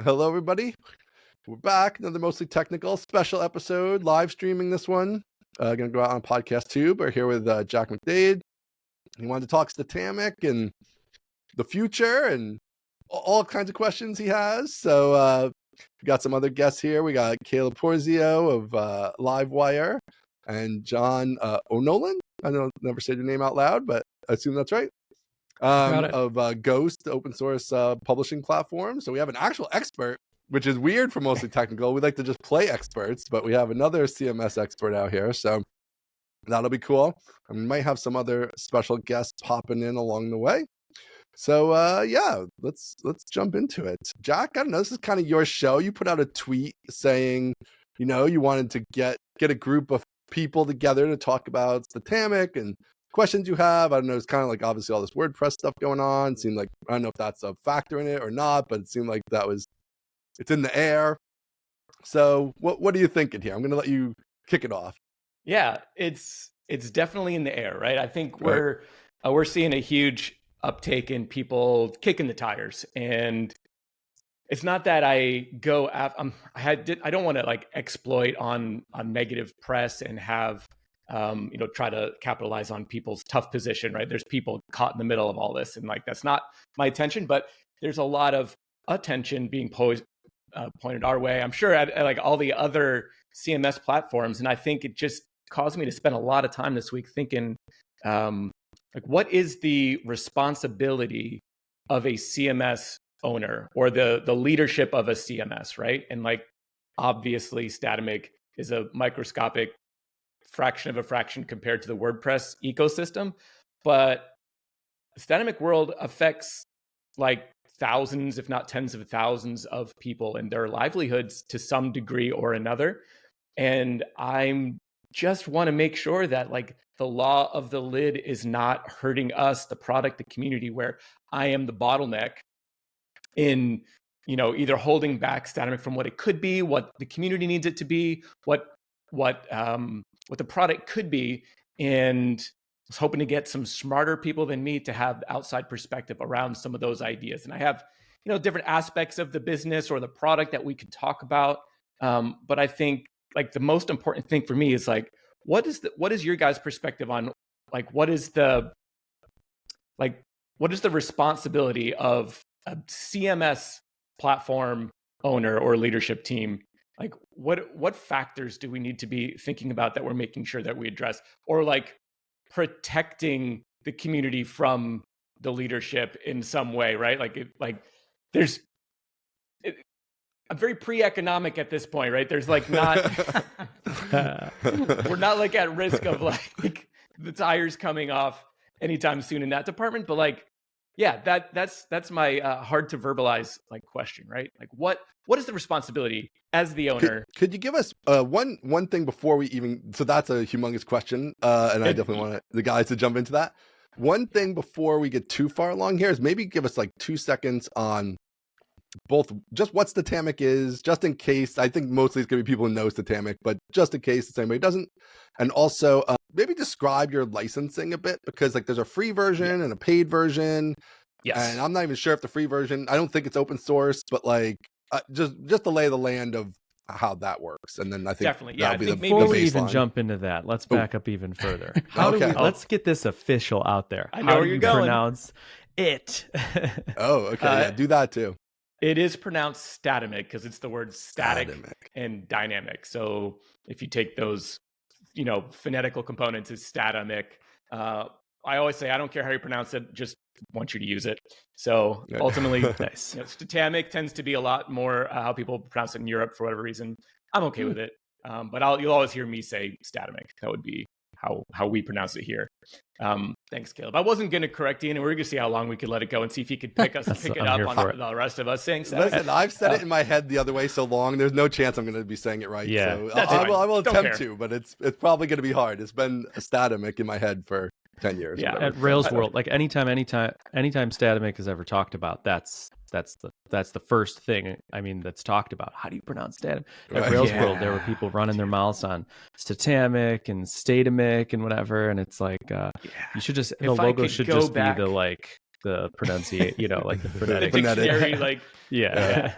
Hello, everybody. We're back. Another mostly technical special episode, live streaming this one. Going to go out on podcast too. We're here with Jack McDade. He wanted to talk Statamic and the future and all kinds of questions he has. So we got some other guests here. We got Caleb Porzio of Livewire and John O'Nolan. I know never said your name out loud, but I assume that's right. Of Ghost, open source publishing platform. So we have an actual expert, which is weird for mostly technical. We like to just play experts, but we have another CMS expert out here. So that'll be cool. And we might have some other special guests popping in along the way. So yeah, let's jump into it. Jack, I don't know, this is kind of your show. You put out a tweet saying, you know, you wanted to get a group of people together to talk about Statamic and questions you have. I don't know, it's kind of like obviously all this WordPress stuff going on. It seemed like, I don't know if that's a factor in it or not, but it seemed like it's in the air. So what are you thinking here? I'm going to let you kick it off. Yeah, it's definitely in the air, right? I think we're seeing a huge uptake in people kicking the tires, and it's not that I go after. I don't want to like exploit on negative press and have try to capitalize on people's tough position, right? There's people caught in the middle of all this, and like that's not my intention. But there's a lot of attention being pointed our way. I'm sure at like all the other CMS platforms, and I think it just caused me to spend a lot of time this week thinking, like, what is the responsibility of a CMS owner or the leadership of a CMS, right? And like, obviously, Statamic is a microscopic fraction of a fraction compared to the WordPress ecosystem, but the Statamic world affects like thousands, if not tens of thousands of people and their livelihoods to some degree or another. And I'm just want to make sure that like the law of the lid is not hurting us, the product, the community, where I am the bottleneck in, either holding back Statamic from what it could be, what the community needs it to be, what the product could be. And I was hoping to get some smarter people than me to have outside perspective around some of those ideas. And I have, different aspects of the business or the product that we could talk about. But I think like the most important thing for me is like, what is your guys' perspective on like, what is the responsibility of a CMS platform owner or leadership team? Like what factors do we need to be thinking about that we're making sure that we address, or like protecting the community from the leadership in some way, right? I'm very pre-economic at this point, right? There's like not, we're not like at risk of like the tires coming off anytime soon in that department, but like, yeah, that's my hard to verbalize like question, right? Like what is the responsibility as the owner? Could you give us one thing before we even? So that's a humongous question, and I definitely want the guys to jump into that. One thing before we get too far along here is maybe give us like 2 seconds on both just what Statamic is, just in case. I think mostly it's gonna be people who know Statamic, but just in case anybody doesn't, and also maybe describe your licensing a bit, because like there's a free version and a paid version. Yes, and I'm not even sure if the free version, I don't think it's open source, but like just the lay of the land of how that works, and then I think definitely, yeah. Before we even jump into that, let's back up even further. Let's get this official out there. I know how where do you're you going. Pronounce it? Oh, okay, yeah, do that too. It is pronounced Statamic because it's the word static and dynamic. So if you take those, phonetical components, it's Statamic. I always say I don't care how you pronounce it, just want you to use it. So ultimately, nice. Statamic tends to be a lot more how people pronounce it in Europe for whatever reason. I'm okay with it, but you'll always hear me say Statamic. That would be how we pronounce it here. Thanks, Caleb. I wasn't going to correct Ian, and we were going to see how long we could let it go and see if he could pick it up on the rest of us saying Statamic. Listen, I've said it in my head the other way so long, there's no chance I'm going to be saying it right. Yeah, so I will attempt to, but it's probably going to be hard. It's been a Statamic in my head for 10 years. Yeah, at Rails World, like anytime Statamic is ever talked about, that's the first thing that's talked about. How do you pronounce Statamic? At Rails World, there were people running their mouths on Statamic and Statamic and whatever, and it's like you should just the logo should just be the pronunciation, like the phonetic. Dictionary, like yeah.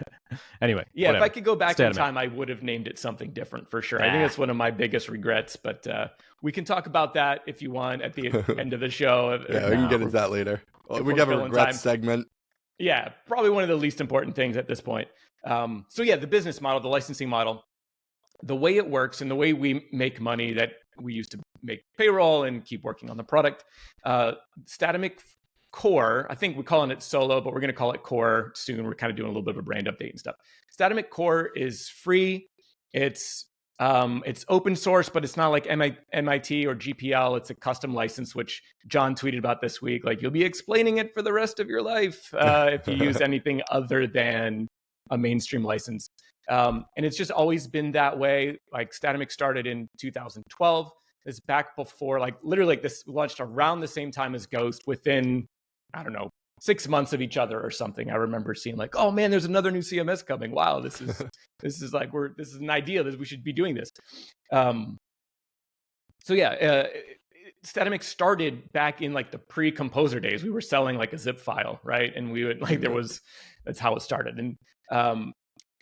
Anyway, yeah, whatever. if I could go back in Statamic. time, I would have named it something different for sure. I think that's one of my biggest regrets, but we can talk about that if you want at the end of the show. Yeah, we can get into that later. We have a regrets segment. Yeah, probably one of the least important things at this point. So yeah, the business model, the licensing model, the way it works and the way we make money that we use to make payroll and keep working on the product. Statamic Core, I think we're calling it Solo, but we're going to call it Core soon. We're kind of doing a little bit of a brand update and stuff. Statamic Core is free. It's open source, but it's not like MIT or GPL. It's a custom license, which John tweeted about this week. Like, you'll be explaining it for the rest of your life if you use anything other than a mainstream license. And it's just always been that way. Like, Statamic started in 2012. It's back before, like, literally, like, this launched around the same time as Ghost, within, I don't know, 6 months of each other or something. I remember seeing like, oh man, there's another new CMS coming. Wow, this is this is an idea that we should be doing this. So yeah, Statamic started back in like the pre-Composer days. We were selling like a zip file, right? And we would like that's how it started. And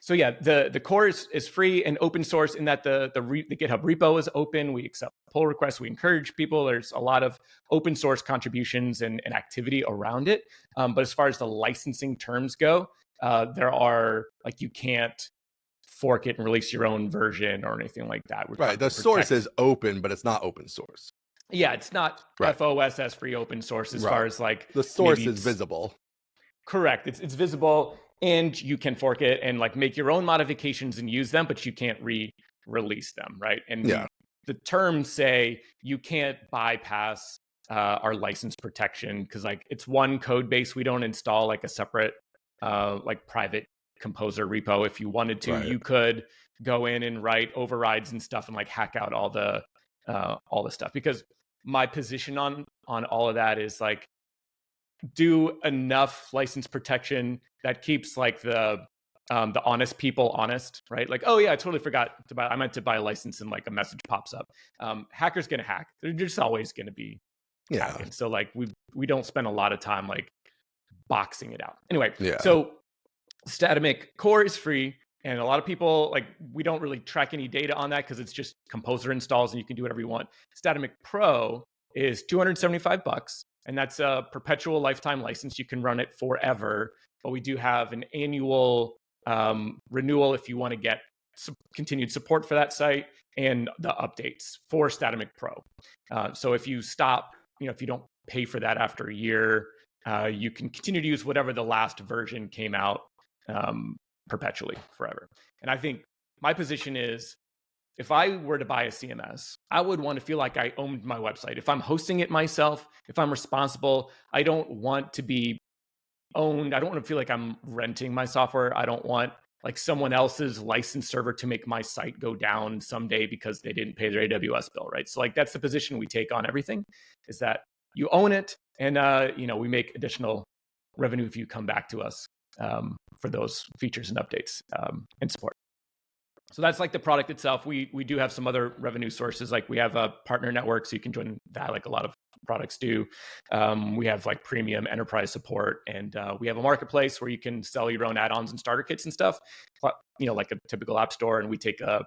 so yeah, the core is free and open source in that the GitHub repo is open. We accept pull requests. We encourage people. There's a lot of open source contributions and activity around it. But as far as the licensing terms go, there are like, you can't fork it and release your own version or anything like that. Right. The source is open, but it's not open source. Yeah, it's not FOSS free open source as far as like the source is visible. Correct. It's visible. And you can fork it and like make your own modifications and use them, but you can't re-release them, right? And the terms say you can't bypass our license protection because like it's one code base. We don't install like a separate like private Composer repo. If you wanted to, you could go in and write overrides and stuff and like hack out all the stuff. Because my position on all of that is like, do enough license protection that keeps like the honest people honest, right? Like, oh yeah, I totally forgot to buy. I meant to buy a license, and like a message pops up. Hackers gonna hack. They're just always gonna be hacking. So like we don't spend a lot of time like boxing it out. Anyway, so Statamic Core is free, and a lot of people like, we don't really track any data on that because it's just Composer installs and you can do whatever you want. Statamic Pro is $275. And that's a perpetual lifetime license. You can run it forever, but we do have an annual renewal if you want to get continued support for that site and the updates for Statamic Pro. So if you stop, if you don't pay for that after a year, you can continue to use whatever the last version came out perpetually forever. And I think my position is, if I were to buy a CMS, I would want to feel like I owned my website. If I'm hosting it myself, if I'm responsible, I don't want to be owned. I don't want to feel like I'm renting my software. I don't want like someone else's license server to make my site go down someday because they didn't pay their AWS bill, right? So like, that's the position we take on everything, is that you own it, and we make additional revenue if you come back to us for those features and updates and support. So that's like the product itself. We do have some other revenue sources. Like, we have a partner network, so you can join that, like a lot of products do. We have like premium enterprise support, and we have a marketplace where you can sell your own add-ons and starter kits and stuff, like a typical app store. And we take a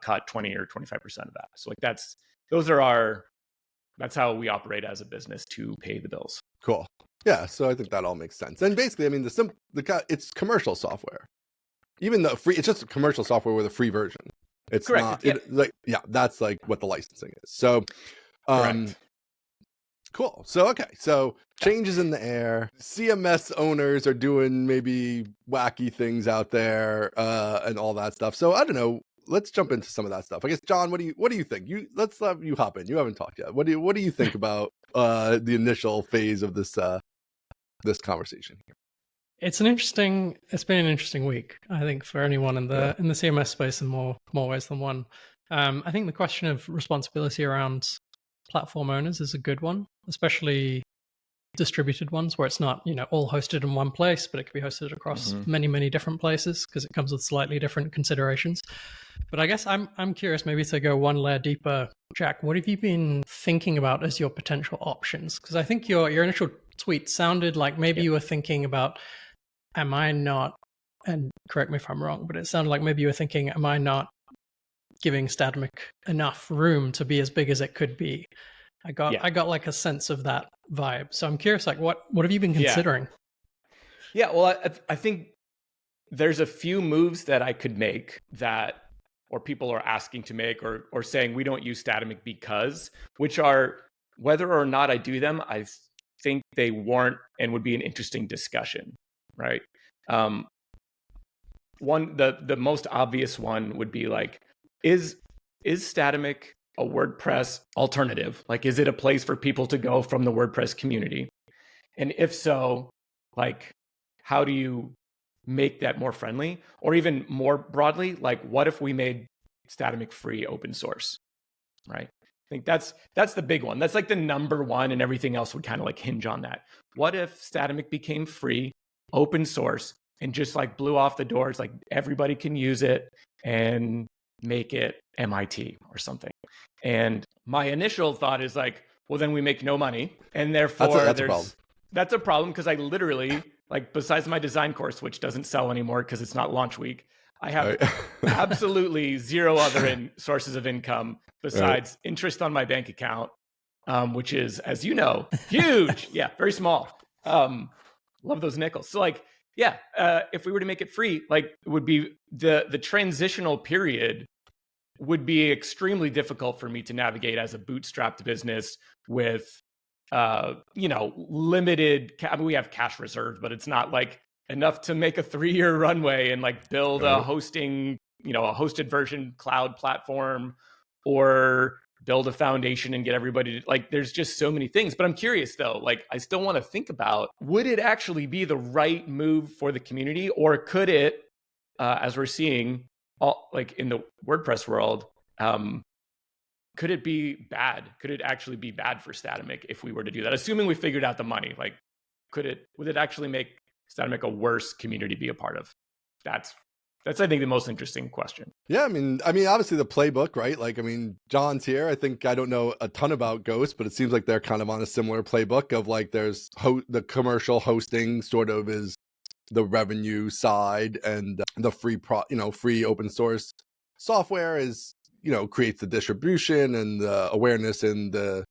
cut 20 or 25% of that. So like that's how we operate as a business to pay the bills. Cool. Yeah. So I think that all makes sense. And basically, I mean, it's commercial software. Even the free, it's just commercial software with a free version. It's correct. That's like what the licensing is. So, cool. So, okay. So changes in the air. CMS owners are doing maybe wacky things out there and all that stuff. So I don't know. Let's jump into some of that stuff. I guess, John, what do you think? Let's have you hop in. You haven't talked yet. What do you think about the initial phase of this conversation here? It's been an interesting week, I think, for anyone in the CMS space in more ways than one. I think the question of responsibility around platform owners is a good one, especially distributed ones where it's not, all hosted in one place, but it could be hosted across many, many different places because it comes with slightly different considerations. But I guess I'm curious, maybe to go one layer deeper, Jack, what have you been thinking about as your potential options? Because I think your initial tweet sounded like maybe you were thinking about, am I not and correct me if I'm wrong, but it sounded like maybe you were thinking, am I not giving Statamic enough room to be as big as it could be? I got like a sense of that vibe. So I'm curious, like what have you been considering? Yeah, well, I think there's a few moves that I could make that, or people are asking to make, or saying we don't use Statamic because, which are, whether or not I do them, I think they warrant and would be an interesting discussion, right? The most obvious one would be like, is Statamic a WordPress alternative? Like, is it a place for people to go from the WordPress community? And if so, like, how do you make that more friendly? Or even more broadly, like, what if we made Statamic free open source, right? I think that's the big one. That's like the number one, and everything else would kind of like hinge on that. What if Statamic became free, open source, and just like blew off the doors, like everybody can use it and make it MIT or something? And my initial thought is like, well, then we make no money, and therefore that's a problem, because I literally, like, besides my design course, which doesn't sell anymore because it's not launch week, I have absolutely zero other sources of income besides interest on my bank account, which is, as you know, huge. Yeah, very small. Love those nickels. So like, yeah, if we were to make it free, like, it would be the transitional period would be extremely difficult for me to navigate as a bootstrapped business with, limited. I mean, we have cash reserves, but it's not like enough to make a 3-year runway and like build a hosting, a hosted version cloud platform, or build a foundation and get everybody to, like, there's just so many things. But I'm curious though, like, I still want to think about, would it actually be the right move for the community, or could it, as we're seeing all like in the WordPress world, could it be bad? Could it actually be bad for Statamic if we were to do that? Assuming we figured out the money, like, would it actually make Statamic a worse community to be a part of? That's I think the most interesting question. Yeah, I mean, obviously the playbook, right? Like, I mean, John's here. I don't know a ton about Ghost, but it seems like they're kind of on a similar playbook of like, there's the commercial hosting sort of is the revenue side, and the free free open source software is, creates the distribution and the awareness in the,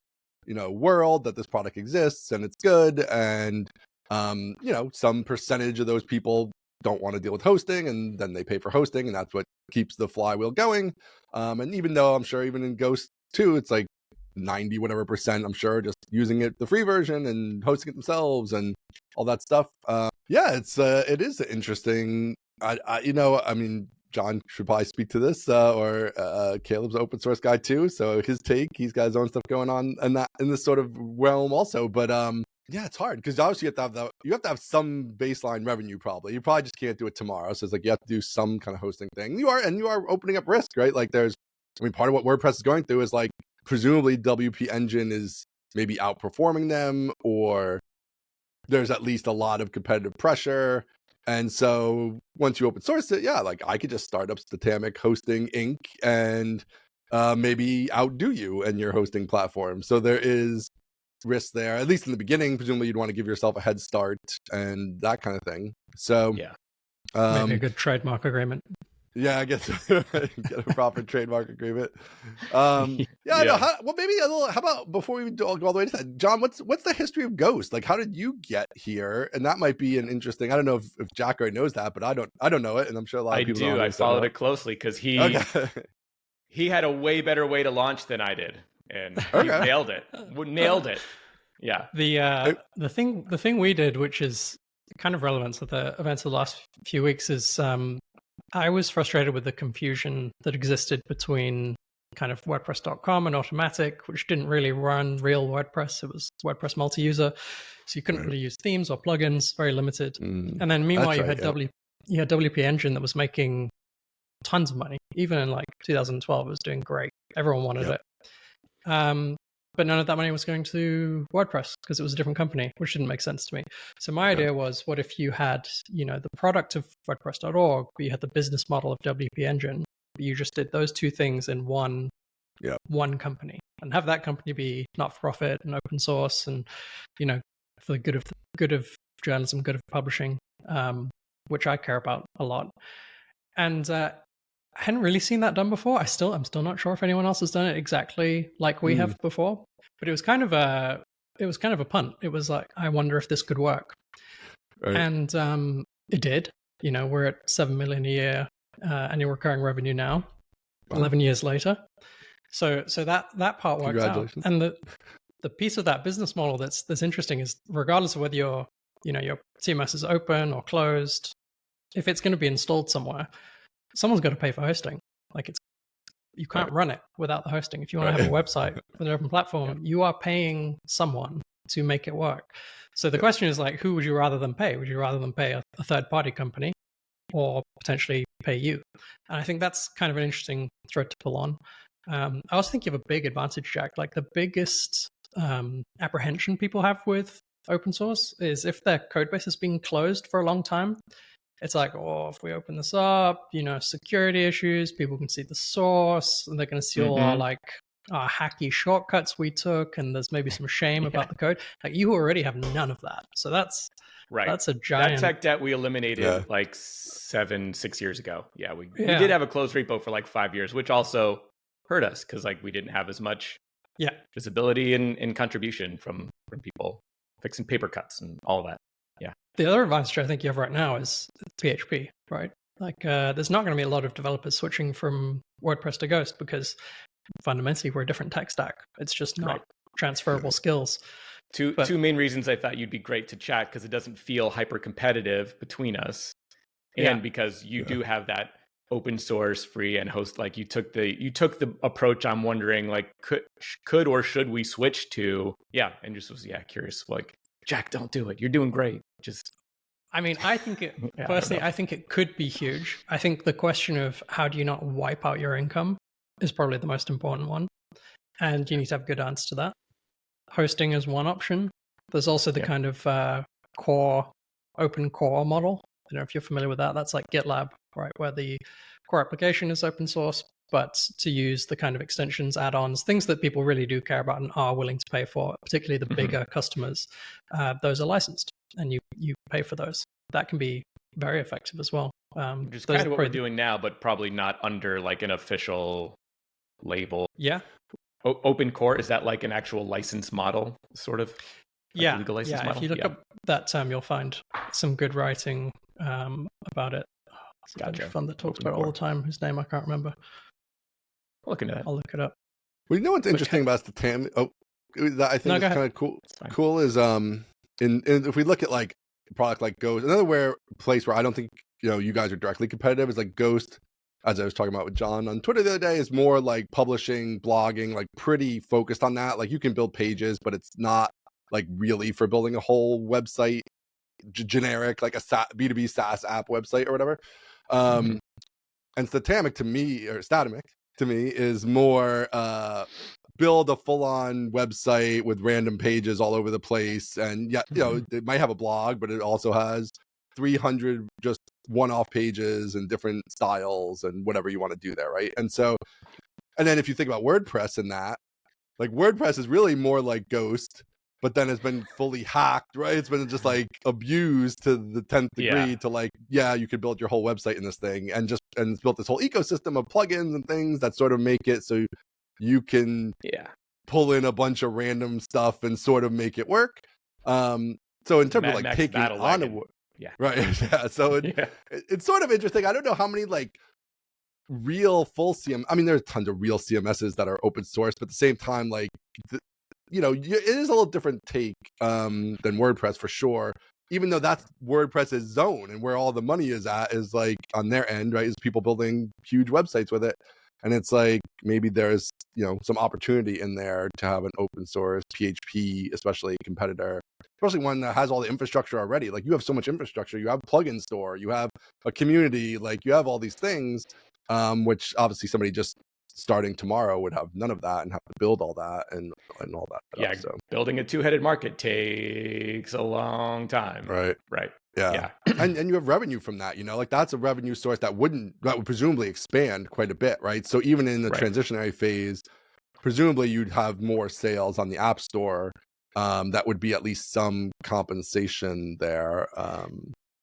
world that this product exists and it's good. And, some percentage of those people don't want to deal with hosting, and then they pay for hosting, and that's what keeps the flywheel going. And even though I'm sure even in Ghost 2, it's like 90 whatever percent, I'm sure, just using the free version and hosting it themselves and all that stuff. It is interesting. I mean, John should probably speak to this, or Caleb's an open source guy too, so his take, he's got his own stuff going on in this sort of realm also. But yeah, it's hard because obviously you have to have some baseline revenue. Probably you just can't do it tomorrow. So it's like you have to do some kind of hosting thing. You are opening up risk, right? Like, part of what WordPress is going through is like, presumably WP Engine is maybe outperforming them, or there's at least a lot of competitive pressure. And so once you open source it, like, I could just start up Statamic Hosting Inc. and maybe outdo you and your hosting platform. So there is risk there, at least in the beginning. Presumably you'd want to give yourself a head start and that kind of thing. So maybe a good trademark agreement. Yeah, I guess get a proper trademark agreement. No, how about before we go all the way to that, John, what's the history of Ghost? Like, how did you get here? And that might be an interesting, I don't know if Jack already knows that, but I don't know it, and I'm sure a lot of people do. I followed it closely because he had a way better way to launch than I did, and he nailed it. Yeah. The thing we did, which is kind of relevant to the events of the last few weeks, is I was frustrated with the confusion that existed between kind of WordPress.com and Automatic, which didn't really run real WordPress. It was WordPress multi-user, so you couldn't really use themes or plugins, very limited. And then meanwhile, you had WP Engine that was making tons of money. Even in like 2012, it was doing great. Everyone wanted it. But none of that money was going to WordPress because it was a different company, which didn't make sense to me. So my idea was, what if you had, the product of WordPress.org, but you had the business model of WP Engine, but you just did those two things in one company, and have that company be not for profit and open source, and for the good of journalism, good of publishing. which I care about a lot. And I hadn't really seen that done before. I'm still not sure if anyone else has done it exactly like we have before. But it was kind of a punt. It was like, I wonder if this could work. Right. And it did. We're at 7 million a year annual recurring revenue now, 11 years later. So that part works out. And the piece of that business model that's interesting is, regardless of whether your CMS is open or closed, if it's going to be installed somewhere, someone's got to pay for hosting. Like, you can't run it without the hosting. If you want to have a website with an open platform, you are paying someone to make it work. So the question is, like, who would you rather than pay? Would you rather than pay a third-party company, or potentially pay you? And I think that's kind of an interesting thread to pull on. I also think you have a big advantage, Jack. Like, the biggest apprehension people have with open source is if their code base has been closed for a long time. It's like, oh, if we open this up, security issues, people can see the source, and they're going to see all our hacky shortcuts we took, and there's maybe some shame about the code. Like, you already have none of that. So that's right. That's a giant. That tech debt we eliminated like 6 years ago. Yeah, we did have a closed repo for like 5 years, which also hurt us because like we didn't have as much visibility and contribution from people fixing paper cuts and all of that. Yeah. The other advantage I think you have right now is PHP, right? Like, there's not going to be a lot of developers switching from WordPress to Ghost because fundamentally we're a different tech stack. It's just not transferable skills. Two main reasons I thought you'd be great to chat, because it doesn't feel hyper competitive between us, and because you do have that open source, free, and host. Like, you took the approach. I'm wondering, like, could or should we switch to? Yeah, and just was curious. Like, Jack, don't do it. You're doing great. I think it personally. I think it could be huge. I think the question of how do you not wipe out your income is probably the most important one, and you need to have a good answer to that. Hosting is one option. There's also the kind of open core model. I don't know if you're familiar with that. That's like GitLab, right, where the core application is open source, but to use the kind of extensions, add-ons, things that people really do care about and are willing to pay for, particularly the bigger customers, those are licensed, and you pay for those. That can be very effective as well. Which is kind of what we're doing now, but probably not under like an official label. Yeah. Open core, is that like an actual license model, sort of? Like legal license model? If you look up that term, you'll find some good writing about it. There's a fund that talks about it all the time, whose name I can't remember. I'll look into that. I'll look it up. Well, you know what's interesting about Statamic? I think it's kind of cool. Cool is if we look at like a product like Ghost, another place where I don't think you guys are directly competitive is like Ghost. As I was talking about with John on Twitter the other day, is more like publishing, blogging, like pretty focused on that. Like, you can build pages, but it's not like really for building a whole website, generic, like a B2B SaaS app website or whatever. And Statamic to me is more build a full-on website with random pages all over the place. And it might have a blog, but it also has 300 just one-off pages and different styles and whatever you want to do there, right? And then if you think about WordPress and that, like, WordPress is really more like Ghost, but then it's been fully hacked, right? It's been just like abused to the 10th degree to like, you could build your whole website in this thing, and it's built this whole ecosystem of plugins and things that sort of make it so you can pull in a bunch of random stuff and sort of make it work. So in terms of like taking on a so it's sort of interesting. I don't know how many like real full CMS. I mean, there's tons of real CMSs that are open source, but at the same time, like, it is a little different take than WordPress for sure. Even though that's WordPress's zone and where all the money is at, is like on their end, right? Is people building huge websites with it. And it's like, maybe there's, some opportunity in there to have an open source PHP, especially competitor, especially one that has all the infrastructure already. Like, you have so much infrastructure, you have plugin store, you have a community, like you have all these things, which obviously somebody just starting tomorrow would have none of that and have to build all that and all that. So building a two-headed market takes a long time. Right. Yeah. And you have revenue from that, like that's a revenue source that would presumably expand quite a bit, right? So even in the transitionary phase, presumably you'd have more sales on the App Store. That would be at least some compensation there.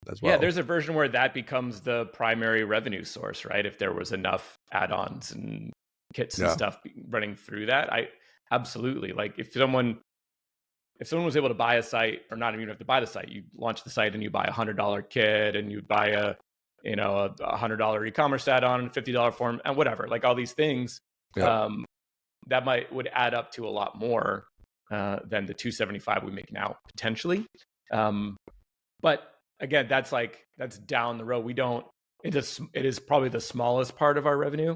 as well. Yeah, there's a version where that becomes the primary revenue source, right? If there was enough add-ons and kits and stuff running through that, I absolutely, like, if someone was able to buy a site, or not even have to buy the site, you launch the site and you buy $100 kit, and you buy a $100 e-commerce add-on, $50 form, and whatever, like all these things, that would add up to a lot more than the $275 we make now, potentially. But again, that's down the road. It is probably the smallest part of our revenue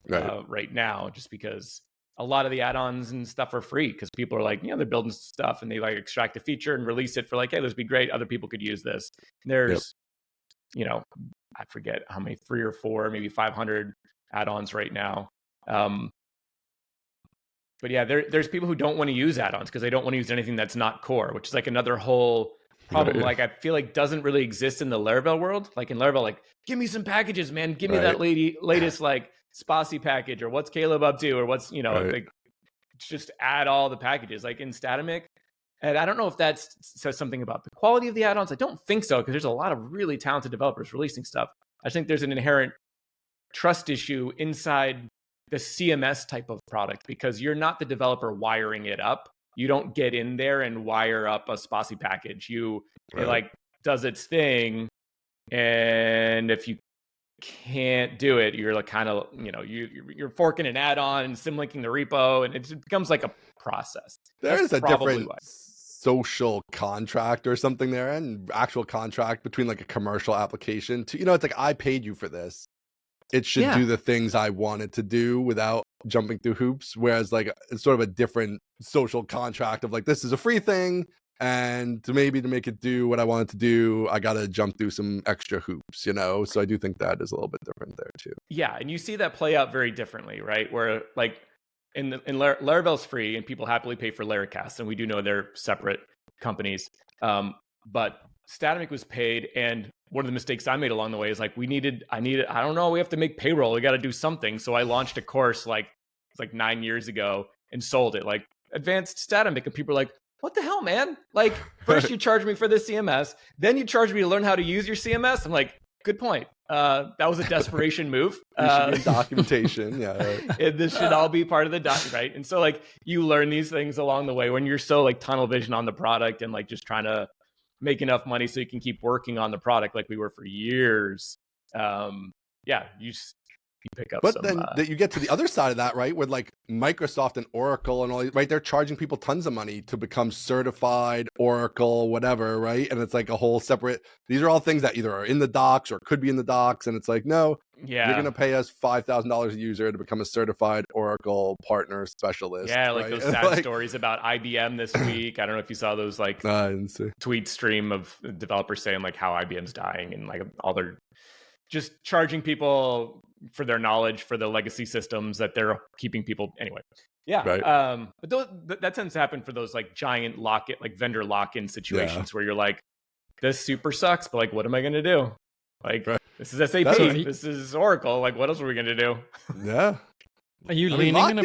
right now, just because a lot of the add-ons and stuff are free, because people are like, they're building stuff and they like extract a feature and release it for like, hey, this would be great, other people could use this. There's, I forget how many, 3 or 4, maybe 500 add-ons right now. But yeah, there's people who don't want to use add-ons because they don't want to use anything that's not core, which is like another whole problem. Like, I feel like doesn't really exist in the Laravel world. Like in Laravel, like, give me some packages, man. Give me that latest like Spassy package, or what's Caleb up to, or what's, like, just add all the packages. Like in Statamic, and I don't know if that says something about the quality of the add-ons. I don't think so, because there's a lot of really talented developers releasing stuff. I think there's an inherent trust issue inside the CMS type of product, because you're not the developer wiring it up. You don't get in there and wire up a Spassy package. It like does its thing, and if you can't do it, you're like kind of, you're forking an add-on and symlinking the repo, and it becomes like a process. There's a different social contract or something there, and actual contract between like a commercial application to, it's like, I paid you for this. It should do the things I want it to do without jumping through hoops. Whereas like it's sort of a different social contract of like, this is a free thing, and to make it do what I want it to do, I got to jump through some extra hoops, So I do think that is a little bit different there too. Yeah, and you see that play out very differently, right? Where like in Laravel's free, and people happily pay for Laracast, and we do know they're separate companies. But Statamic was paid, and one of the mistakes I made along the way is like, I don't know, we have to make payroll, we got to do something. So I launched a course like 9 years ago and sold it like advanced Statamic, and people are like, what the hell, man? Like, first you charge me for this CMS, then you charge me to learn how to use your CMS. I'm like, good point. That was a desperation move. Should be documentation. This should all be part of the doc, right? And so like, you learn these things along the way when you're so like tunnel vision on the product and like just trying to make enough money so you can keep working on the product like we were for years. You pick up but then you get to the other side of that, right, with like Microsoft and Oracle and all these, right? They're charging people tons of money to become certified Oracle, whatever, right? And it's like a whole separate, these are all things that either are in the docs or could be in the docs, and it's like, no, you're going to pay us $5,000 a user to become a certified Oracle partner specialist. Yeah, like right? those sad stories about IBM this week. I don't know if you saw those like tweet stream of developers saying like how IBM's dying, and like all their just charging people for their knowledge for the legacy systems that they're keeping people anyway. But that tends to happen for those like giant lock-in, like vendor lock-in situations where you're like, this super sucks, but like, what am I going to do? Like, this is SAP, this is Oracle. Like, what else are we going to do? Yeah. Are you leaning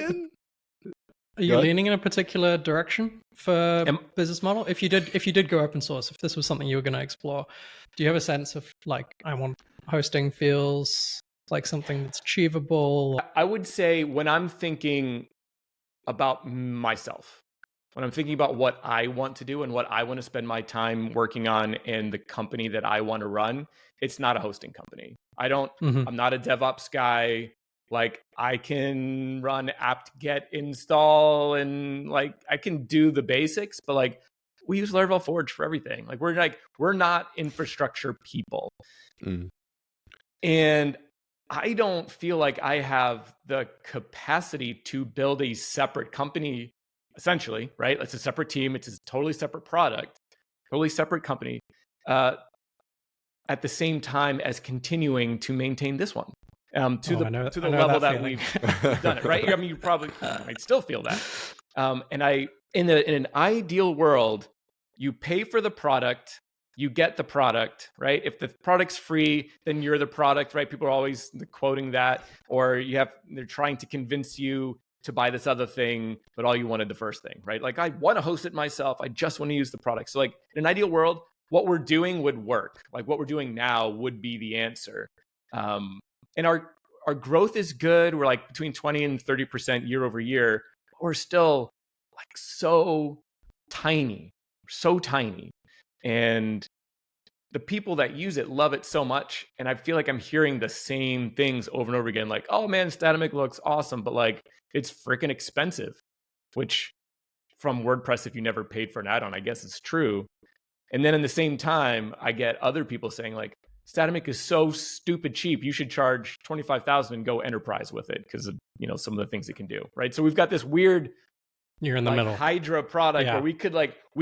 in a particular direction for business model? If you did go open source, if this was something you were going to explore, do you have a sense of like, I want hosting feels like something that's achievable? I would say when I'm thinking about myself, when I'm thinking about what I want to do and what I want to spend my time working on and the company that I want to run, it's not a hosting company. I'm not a DevOps guy. Like, I can run apt-get install and like I can do the basics, but like we use Laravel Forge for everything. Like we're not infrastructure people. And I don't feel like I have the capacity to build a separate company, essentially, right? It's a separate team. It's a totally separate product, totally separate company, at the same time as continuing to maintain this one. To the level that we've done it, right? I mean, you probably might still feel that. And in an ideal world, you pay for the product, you get the product, right? If the product's free, then you're the product, right? People are always quoting that, or they're trying to convince you to buy this other thing, but all you wanted the first thing, right? Like, I want to host it myself. I just want to use the product. So like in an ideal world, what we're doing would work. Like what we're doing now would be the answer. And our growth is good. We're like between 20 and 30% year over year. We're still like so tiny. And the people that use it love it so much. And I feel like I'm hearing the same things over and over again. Like, oh man, Statamic looks awesome, but like it's freaking expensive, which from WordPress, if you never paid for an add-on, I guess it's true. And then in the same time, I get other people saying like, Statamic is so stupid cheap. You should charge $25,000 and go enterprise with it because of, you know, some of the things it can do, right? So we've got this weird, you're in the like, middle Hydra product where we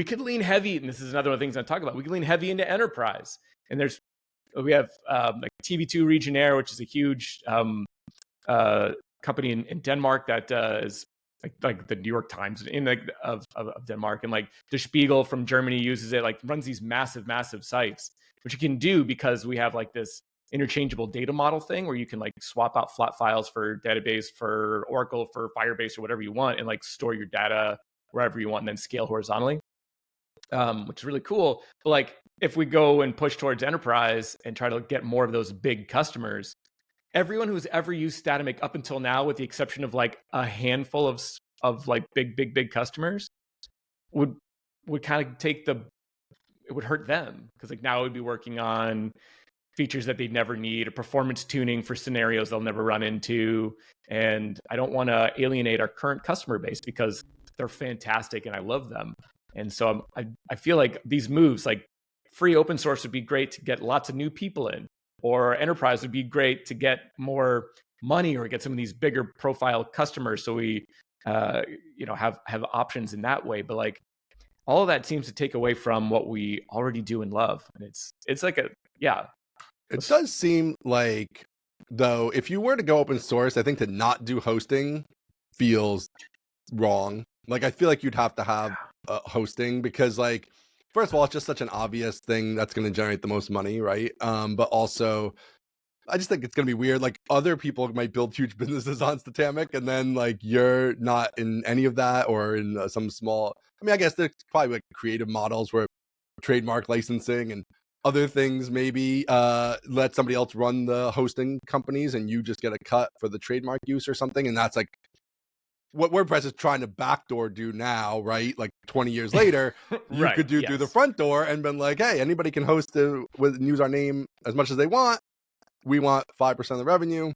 could lean heavy, and this is another one of the things I talk about. We could lean heavy into enterprise, and we have like TV2 Regionair, which is a huge company in Denmark that is like the New York Times of Denmark, and like Der Spiegel from Germany uses it. Like runs these massive sites, which you can do because we have like this interchangeable data model thing where you can like swap out flat files for database, for Oracle, for Firebase, or whatever you want, and like store your data wherever you want and then scale horizontally, which is really cool. But like if we go and push towards enterprise and try to get more of those big customers, everyone who's ever used Statamic up until now, with the exception of like a handful of like big customers, would kind of it would hurt them, because like now we'd be working on features that they'd never need, a performance tuning for scenarios they'll never run into. And I don't want to alienate our current customer base because they're fantastic and I love them. And so I feel like these moves, like free open source would be great to get lots of new people in, or enterprise would be great to get more money or get some of these bigger profile customers. So we, have options in that way. But like all of that seems to take away from what we already do and love. And it's like it does seem like, though, if you were to go open source, I think to not do hosting feels wrong. Like, I feel like you'd have to have hosting because, like, first of all, it's just such an obvious thing that's going to generate the most money, right? But also, I just think it's going to be weird. Like, other people might build huge businesses on Statamic, and then, like, you're not in any of that, or in some small... I mean, I guess there's probably, like, creative models where trademark licensing and other things maybe let somebody else run the hosting companies and you just get a cut for the trademark use or something. And that's like what WordPress is trying to backdoor do now, right? Like 20 years later, you could do through the front door and been like, hey, anybody can host it with and use our name as much as they want. We want 5% of the revenue.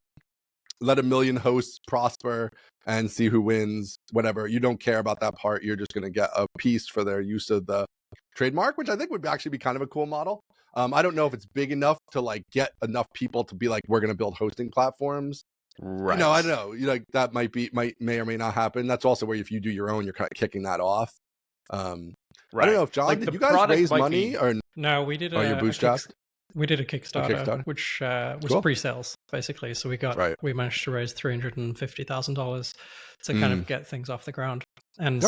Let 1 million hosts prosper and see who wins, whatever. You don't care about that part. You're just going to get a piece for their use of the trademark, which I think would actually be kind of a cool model. I don't know if it's big enough to like get enough people to be like, we're going to build hosting platforms. Right. You know, I don't know. You like that may or may not happen. That's also where if you do your own, you're kind of kicking that off. Right. I don't know if John, like, did you guys raise money or no? We did. Are you bootstrapped? We did a Kickstarter, which was cool. Pre-sales basically. So we managed to raise $350,000 to kind of get things off the ground, and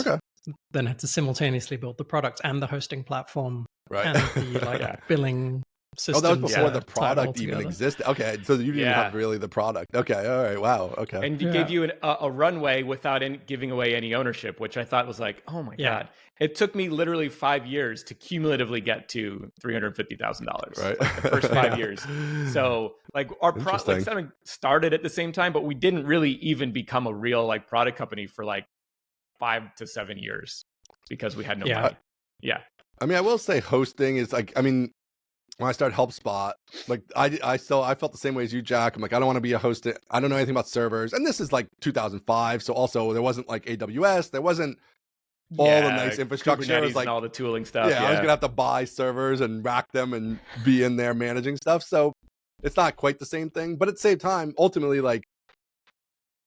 then had to simultaneously build the product and the hosting platform, and the billing system. Oh, that was before the product even existed. Okay, so you didn't have really the product. Okay, all right, wow, okay. And he gave you a runway without giving away any ownership, which I thought was like, oh my god. It took me literally 5 years to cumulatively get to $350,000. Right, like the first 5 years. So like our product started at the same time, but we didn't really even become a real like product company for like 5 to 7 years because we had no money. I mean, I will say hosting is like, I mean, when I started HelpSpot, like I felt the same way as you, Jack. I'm like, I don't want to be a host. I don't know anything about servers. And this is like 2005. So also there wasn't like AWS. There wasn't all the nice infrastructure. It was like and all the tooling stuff. I was going to have to buy servers and rack them and be in there managing stuff. So it's not quite the same thing. But at the same time, ultimately, like,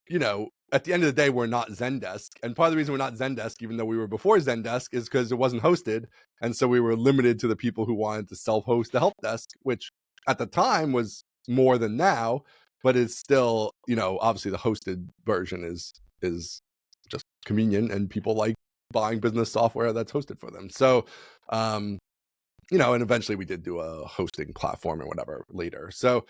you know, at the end of the day, we're not Zendesk. And part of the reason we're not Zendesk, even though we were before Zendesk, is because it wasn't hosted. And so we were limited to the people who wanted to self-host the help desk, which at the time was more than now, but it's still, you know, obviously the hosted version is just convenient and people like buying business software that's hosted for them. So, you know, and eventually we did do a hosting platform and whatever later. So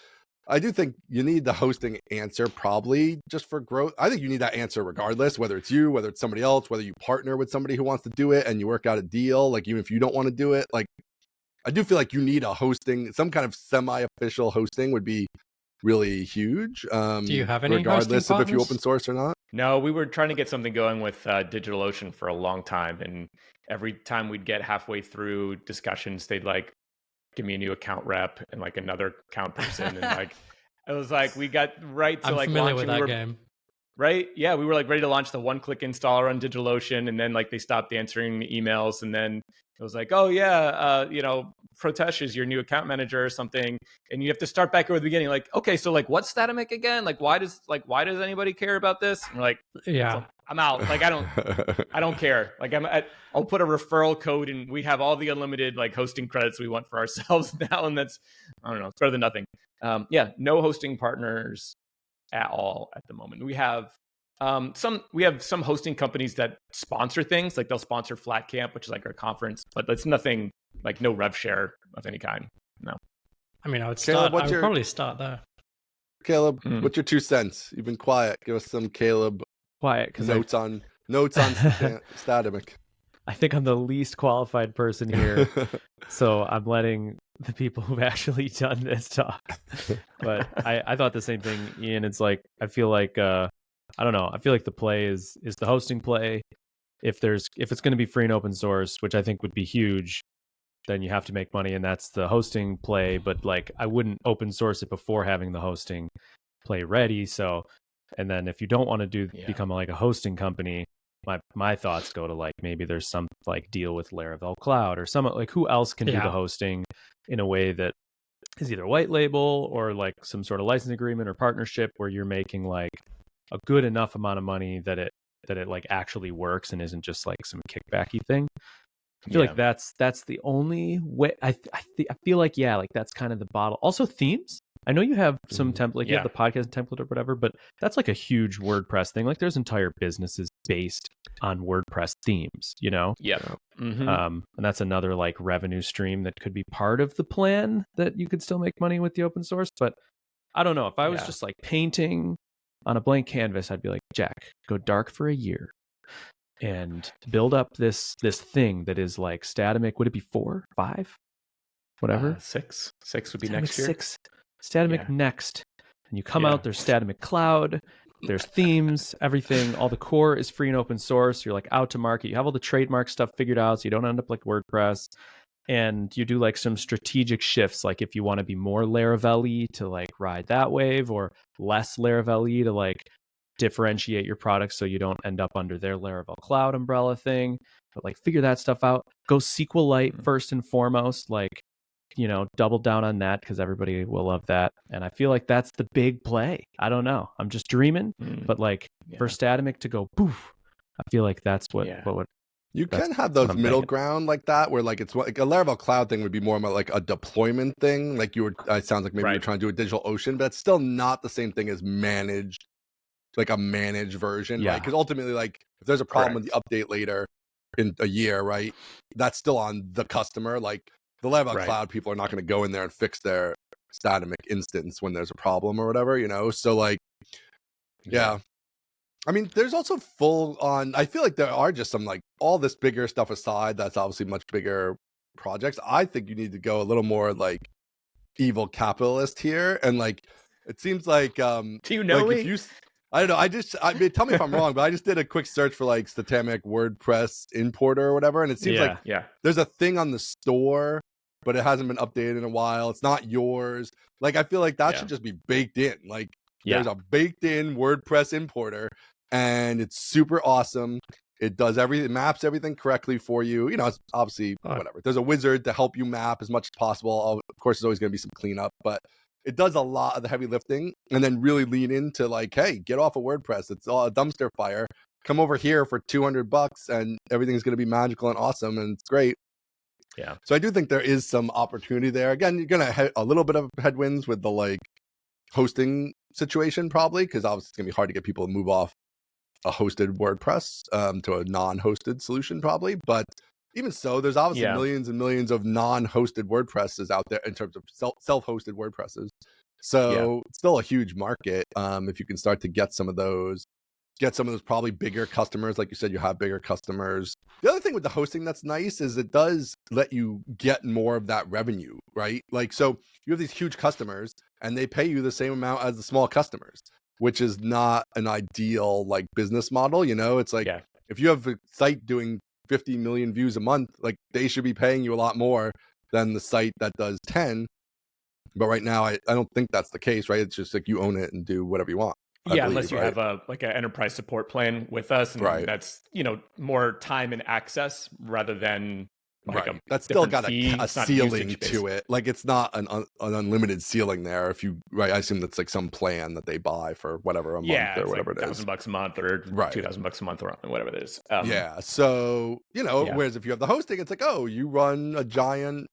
I do think you need the hosting answer probably just for growth. I think you need that answer regardless, whether it's you, whether it's somebody else, whether you partner with somebody who wants to do it and you work out a deal, like even if you don't want to do it, like I do feel like you need a hosting, some kind of semi-official hosting would be really huge. Do you have any regardless hosting of if you partners? open source or not? No, we were trying to get something going with DigitalOcean for a long time, and every time we'd get halfway through discussions, they'd like give me a new account rep and like another account person, and like it was like we got right to I'm like familiar launching. with that game. Right? Yeah, we were like ready to launch the one-click installer on DigitalOcean, and then like they stopped answering emails, and then it was like, oh yeah, Protesh is your new account manager or something, and you have to start back over the beginning. Like, okay, so like, what's Statamic again? Like, why does anybody care about this? And we're like, Yeah, I'm out. Like, I don't care. Like, I'll put a referral code, and we have all the unlimited like hosting credits we want for ourselves now, and that's, I don't know, it's better than nothing. No hosting partners at all at the moment. We have some hosting companies that sponsor things, like they'll sponsor Flat Camp, which is like our conference, but it's nothing like no rev share of any kind. No. I mean, I would Caleb, probably start there. Caleb, what's your 2 cents? You've been quiet. Give us some Caleb Quiet, because notes on Statamic. I think I'm the least qualified person here, so I'm letting the people who've actually done this talk. But I thought the same thing, Ian. It's like I feel like I don't know. I feel like the play is the hosting play. If it's going to be free and open source, which I think would be huge, then you have to make money, and that's the hosting play. But like I wouldn't open source it before having the hosting play ready. So, and then if you don't want to become like a hosting company, my thoughts go to like maybe there's some like deal with Laravel Cloud or some like who else can do the hosting in a way that is either white label or like some sort of license agreement or partnership where you're making like a good enough amount of money that it like actually works and isn't just like some kickbacky thing. I feel like that's the only way. I feel like like that's kind of the bottle. Also themes. I know you have some template, you have the podcast template or whatever, but that's like a huge WordPress thing. Like there's entire businesses based on WordPress themes, you know? Yeah. And that's another like revenue stream that could be part of the plan that you could still make money with the open source. But I don't know. If I was just like painting on a blank canvas, I'd be like, Jack, go dark for a year and build up this thing that is like Statamic. Would it be 4, 5, whatever? 6 would be Statamic next year. 6. Statamic next. And you come out, there's Statamic Cloud, there's themes, everything. All the core is free and open source. You're like out to market. You have all the trademark stuff figured out so you don't end up like WordPress. And you do like some strategic shifts, like if you want to be more Laravel-y to like ride that wave, or less Laravel-y to like differentiate your product so you don't end up under their Laravel Cloud umbrella thing. But like figure that stuff out. Go SQLite first and foremost, like, you know, double down on that because everybody will love that. And I feel like that's the big play. I don't know. I'm just dreaming, but like for Statamic to go poof, I feel like that's what you can have those middle ground like that, where like it's like a Laravel Cloud thing would be more like a deployment thing. Like you were, it sounds like maybe you're trying to do a DigitalOcean, but it's still not the same thing as managed, like a managed version, right? Because ultimately, like if there's a problem with the update later in a year, right, that's still on the customer. Like the Laravel Cloud people are not going to go in there and fix their Statamic instance when there's a problem or whatever, you know? So like, I mean, there's also full on, I feel like there are just some like all this bigger stuff aside, that's obviously much bigger projects. I think you need to go a little more like evil capitalist here. And like, it seems like, do you know like me? I don't know. I mean, tell me if I'm wrong, but I just did a quick search for like Statamic WordPress importer or whatever. And it seems like there's a thing on the store, but it hasn't been updated in a while. It's not yours. Like, I feel like that should just be baked in. Like there's a baked in WordPress importer and it's super awesome. It does everything, it maps everything correctly for you. You know, it's obviously whatever. There's a wizard to help you map as much as possible. Of course, there's always going to be some cleanup, but it does a lot of the heavy lifting and then really lean into like, hey, get off of WordPress. It's all a dumpster fire. Come over here for $200 and everything's going to be magical and awesome and it's great. Yeah. So I do think there is some opportunity there. Again, you're going to have a little bit of headwinds with the like hosting situation probably, because obviously it's going to be hard to get people to move off a hosted WordPress to a non-hosted solution probably. But even so, there's obviously millions and millions of non-hosted WordPresses out there in terms of self-hosted WordPresses. So it's still a huge market if you can start to get some of those get some of those probably bigger customers. Like you said, you have bigger customers. The other thing with the hosting that's nice is it does let you get more of that revenue, right? Like, so you have these huge customers and they pay you the same amount as the small customers, which is not an ideal like business model. You know, it's like if you have a site doing 50 million views a month, like they should be paying you a lot more than the site that does 10. But right now, I don't think that's the case, right? It's just like you own it and do whatever you want. Unless you have a like an enterprise support plan with us, and that's more time and access rather than like that's still got a ceiling to it. Like it's not an unlimited ceiling there. If you I assume that's like some plan that they buy for whatever a month or whatever like it is, $1,000 a month or $2,000 a month or whatever it is. So whereas if you have the hosting, it's like, oh, you run a giant.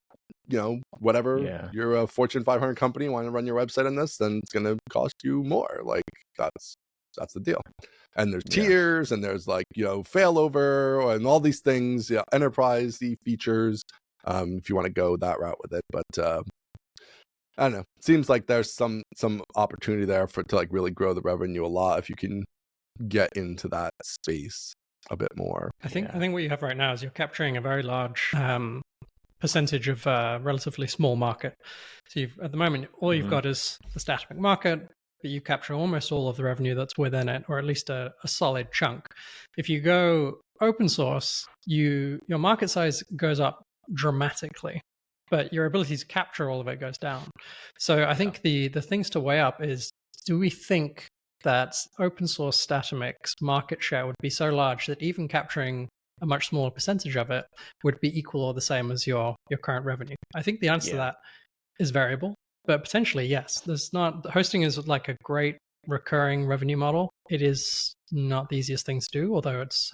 Whatever, you're a Fortune 500 company, want to run your website on this, then it's going to cost you more. Like that's the deal. And there's tiers and there's like, failover and all these things, enterprise features, if you want to go that route with it. But I don't know. It seems like there's some opportunity there to like really grow the revenue a lot if you can get into that space a bit more. I think what you have right now is you're capturing a very large percentage of a relatively small market. So at the moment, all you've got is the Statamic market, but you capture almost all of the revenue that's within it, or at least a solid chunk. If you go open source, your market size goes up dramatically, but your ability to capture all of it goes down. So I think the things to weigh up is, do we think that open source Statamic's market share would be so large that even capturing a much smaller percentage of it would be equal or the same as your current revenue? I think the answer to that is variable, but potentially yes. Hosting is like a great recurring revenue model. It is not the easiest thing to do, although it's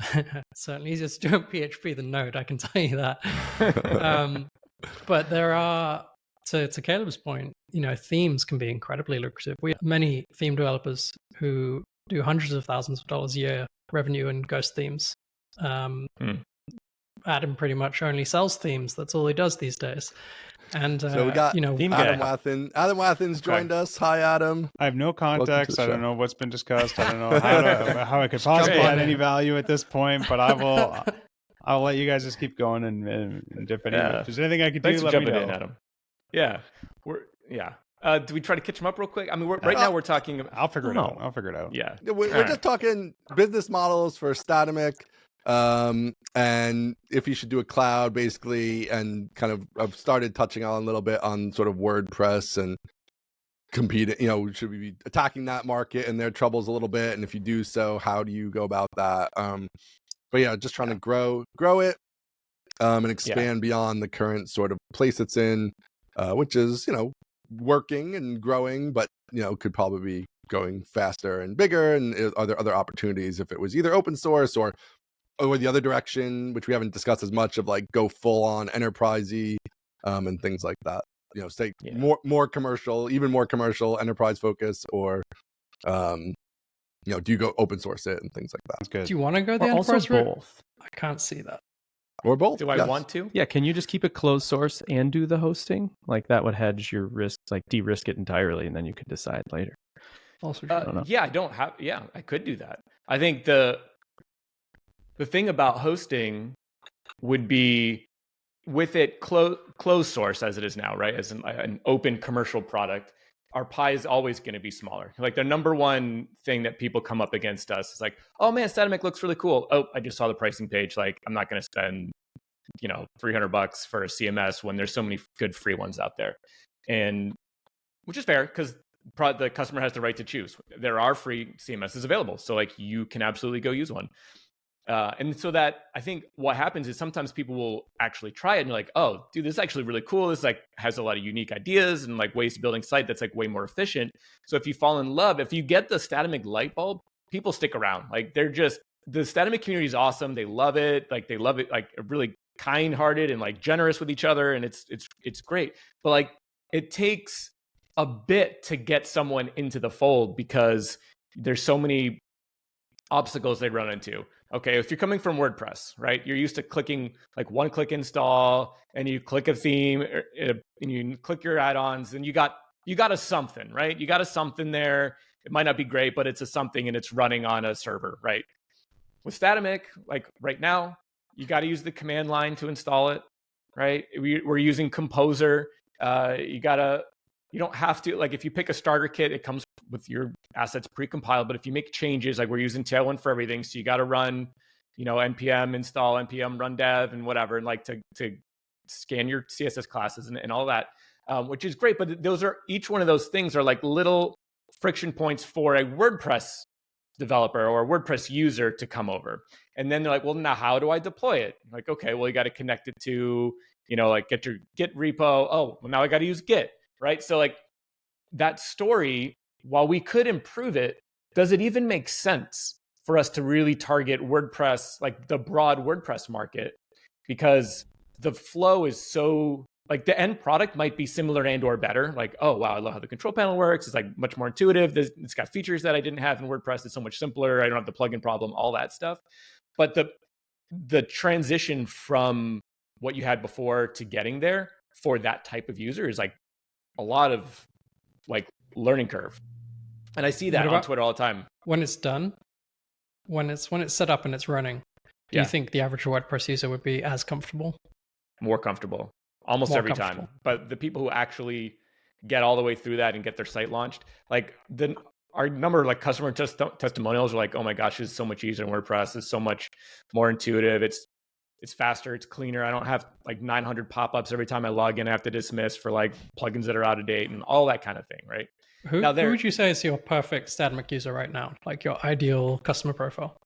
certainly easier to do in PHP than Node, I can tell you that. But there are, to Caleb's point, themes can be incredibly lucrative. We have many theme developers who do hundreds of thousands of dollars a year revenue in Ghost themes. Adam pretty much only sells themes. That's all he does these days. And so we got theme Adam Wathan. Adam Wathan's joined us. Hi, Adam. I have no context. I don't know what's been discussed. I don't know how I could possibly add any value at this point. But I'll let you guys just keep going and dip in. If there's anything I could do, let me know. Adam. Do we try to catch him up real quick? I mean, now we're talking. I'll figure it out. Yeah, we're just talking business models for Statamic. And if you should do a cloud basically, and kind of I've started touching on a little bit on sort of WordPress and competing, should we be attacking that market and their troubles a little bit? And if you do so, how do you go about that? But just trying to grow it, and expand beyond the current sort of place it's in, which is, working and growing, but, could probably be going faster and bigger. And are there other opportunities if it was either open source or the other direction, which we haven't discussed as much, of like go full on enterprisey, and things like that. Say more commercial, even more commercial, enterprise focus, or do you go open source it and things like that? That's good. Do you want to go the enterprise route? Both. I can't see that. Or both. Do I want to? Yeah. Can you just keep it closed source and do the hosting? Like that would hedge your risk, like de-risk it entirely, and then you could decide later. Also, I could do that. I think the thing about hosting would be, with it closed source as it is now, right? As an open commercial product, our pie is always going to be smaller. Like the number one thing that people come up against us is like, oh man, Statamic looks really cool. Oh, I just saw the pricing page. Like I'm not going to spend, $300 for a CMS when there's so many good free ones out there. And which is fair, because the customer has the right to choose. There are free CMSs available. So like you can absolutely go use one. And so that, I think what happens is sometimes people will actually try it and you're like, oh, dude, this is actually really cool. This like has a lot of unique ideas and like ways to building site that's like way more efficient. So if you fall in love, if you get the Statamic light bulb, people stick around. Like the Statamic community is awesome. They love it. Like really kind-hearted and like generous with each other. And it's great. But like it takes a bit to get someone into the fold because there's so many obstacles they run into. Okay, if you're coming from WordPress, right, you're used to clicking like one-click install, and you click a theme, and you click your add-ons, and you got a something, right? You got a something there. It might not be great, but it's a something and it's running on a server, right? With Statamic, like right now, you got to use the command line to install it, right? We're using Composer. You don't have to, like if you pick a starter kit, it comes with your assets pre-compiled, but if you make changes, like we're using Tailwind for everything. So you got to run, npm install, npm run dev and whatever, and like to scan your CSS classes and all that, which is great. But each one of those things are like little friction points for a WordPress developer or a WordPress user to come over. And then they're like, well, now how do I deploy it? Like, okay, well, you got to connect it to, like get your Git repo. Oh, well, now I got to use Git, right? So like that story, while we could improve it, does it even make sense for us to really target WordPress, like the broad WordPress market? Because the flow is so, like the end product might be similar and or better. Like, oh, wow, I love how the control panel works. It's like much more intuitive. It's got features that I didn't have in WordPress. It's so much simpler. I don't have the plugin problem, all that stuff. But the transition from what you had before to getting there for that type of user is like a lot of like learning curve. And I see that on Twitter all the time. When it's done, when it's set up and it's running, do you think the average WordPress user would be as comfortable? More comfortable. Almost every time. But the people who actually get all the way through that and get their site launched, like our number of like customer testimonials are like, oh my gosh, it's so much easier in WordPress. It's so much more intuitive. It's faster. It's cleaner. I don't have like 900 pop-ups every time I log in. I have to dismiss for like plugins that are out of date and all that kind of thing, right? Who would you say is your perfect Statamic user right now? Like your ideal customer profile?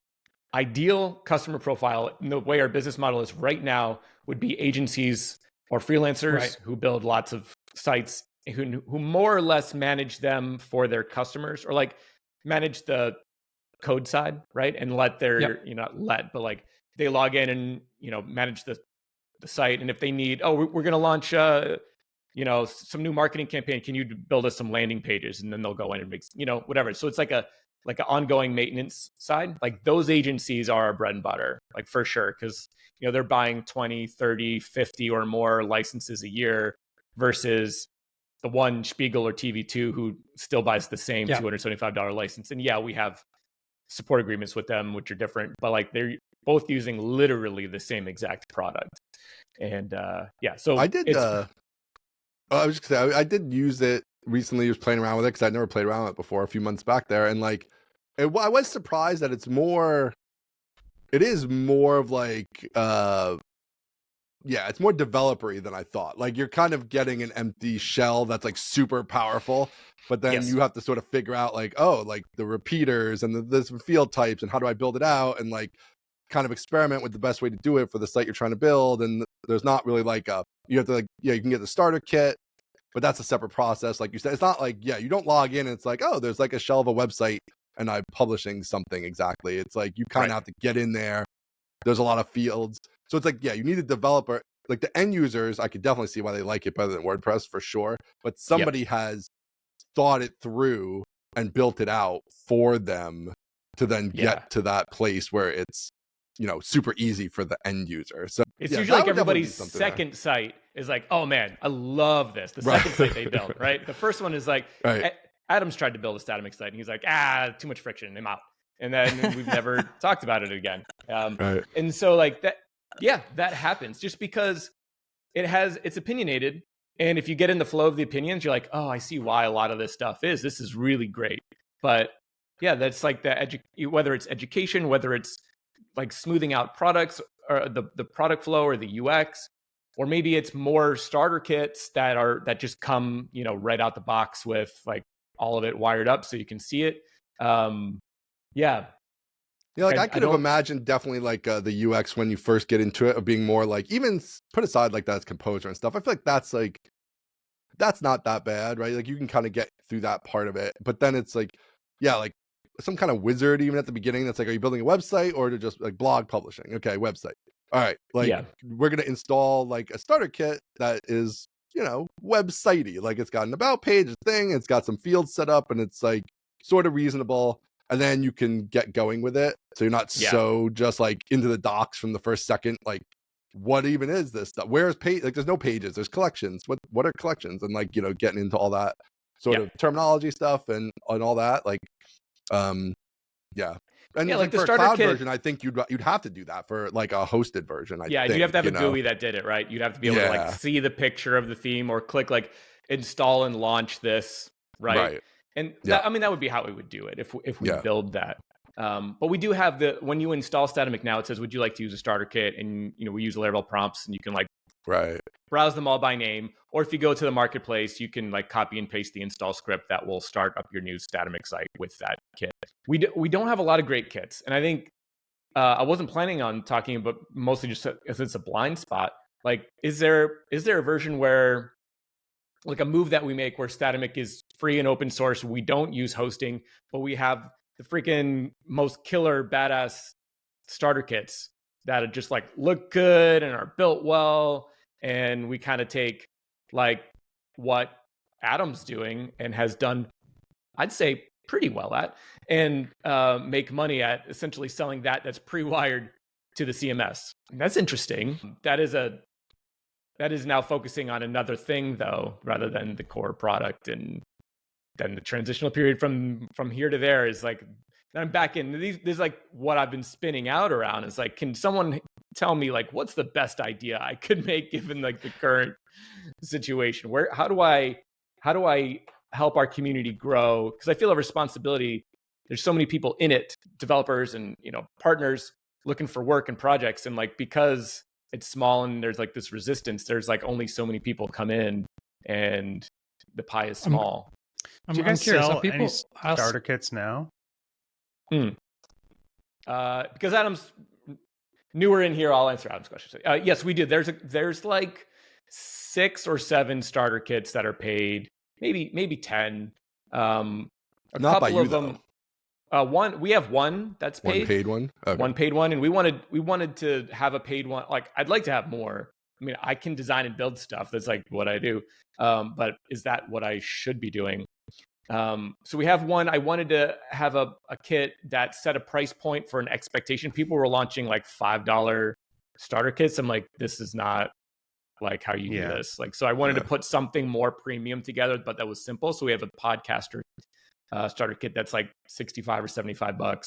Ideal customer profile, the way our business model is right now, would be agencies or freelancers who build lots of sites, who more or less manage them for their customers, or like manage the code side, right? And let their, but like they log in and, manage the site. And if they need, we're going to launch, some new marketing campaign, can you build us some landing pages? And then they'll go in and make, whatever. So it's like an ongoing maintenance side. Like those agencies are our bread and butter, like for sure. Cause they're buying 20, 30, 50 or more licenses a year versus the one Spiegel or TV2 who still buys the same $275 license. And we have support agreements with them, which are different, but like they're both using literally the same exact product. And so I did, I was just gonna say, I did use it recently. I was playing around with it because I'd never played around with it before a few months back there. And like, I was surprised that it is more of like, it's more developer-y than I thought. Like you're kind of getting an empty shell that's like super powerful, but then you have to sort of figure out like, like the repeaters and the field types and how do I build it out, and like kind of experiment with the best way to do it for the site you're trying to build. And there's not really like you have to like, you can get the starter kit, but that's a separate process. Like you said, it's not like, you don't log in and it's like, there's like a shell of a website and I'm publishing something exactly. It's like you kind of have to get in there. There's a lot of fields. So it's like, you need a developer. Like the end users, I could definitely see why they like it better than WordPress for sure. But somebody has thought it through and built it out for them to then get to that place where it's, super easy for the end user. So it's usually like everybody's second site is like, oh man, I love this. The second site they built, right? The first one is like, Adam's tried to build a Statamic site and he's like, too much friction, I'm out. And then we've never talked about it again. And so like that, that happens just because it's opinionated. And if you get in the flow of the opinions, you're like, I see why a lot of this stuff this is really great. But that's like whether it's education, whether it's like smoothing out products or the product flow or the UX, or maybe it's more starter kits that just come, right out the box with like all of it wired up so you can see it. Like I could have imagined definitely like the UX when you first get into it of being more like, even put aside like that's Composer and stuff. I feel like that's not that bad, right? Like you can kind of get through that part of it, but then it's like, like some kind of wizard even at the beginning. That's like, are you building a website or to just like blog publishing? Okay, website. All right, like we're gonna install like a starter kit that is, websitey. Like it's got an about page thing. It's got some fields set up, and it's like sort of reasonable. And then you can get going with it. So you're not so just like into the docs from the first second. Like, what even is this stuff? Where's page? Like, there's no pages. There's collections. What are collections? And like, getting into all that. sort of terminology stuff and all that. Like, yeah. And yeah, like the for a starter cloud kit version, I think you'd have to do that for like a hosted version. Yeah, think, you'd have to have a know? GUI that did it, right? You'd have to be able to like see the picture of the theme or click like install and launch this, right? And that, I mean, that would be how we would do it if we build that. But we do have when you install Statamic now, it says, would you like to use a starter kit? And, you know, we use Laravel prompts and you can like browse them all by name. Or if you go to the marketplace, you can like copy and paste the install script that will start up your new Statamic site with that kit. We don't have a lot of great kits. And I think I wasn't planning on talking about mostly just if it's a blind spot. Like, is there a version where like a move that we make where Statamic is free and open source, we don't use hosting, but we have the freaking most killer badass starter kits that are just like look good and are built well, and we kind of take like what Adam's doing and has done, I'd say, pretty well at, and make money at essentially selling that's pre-wired to the CMS. And that's interesting. That is now focusing on another thing though, rather than the core product. And then the transitional period from here to there is like, I'm back in these. This is like what I've been spinning out around. Is like, can someone tell me like what's the best idea I could make given like the current situation? How do I help our community grow? Because I feel a responsibility. There's so many people in it, developers and, you know, partners looking for work and projects, and like because it's small and there's like this resistance, there's like only so many people come in and the pie is small. Do you guys sell any starter kits now? Because Adam's newer in here, I'll answer Adam's question. Yes, we do. There's like 6 or 7 starter kits that are paid, maybe 10. Not by you though. We have one that's paid. One paid one. Okay. One paid one, and we wanted to have a paid one. Like, I'd like to have more. I mean, I can design and build stuff. That's like what I do. But is that what I should be doing? So we have one. I wanted to have a kit that set a price point for an expectation. People were launching like $5 starter kits. I'm like, this is not like how you do this. Like, so I wanted to put something more premium together, but that was simple. So we have a podcaster starter kit that's like $65 or $75.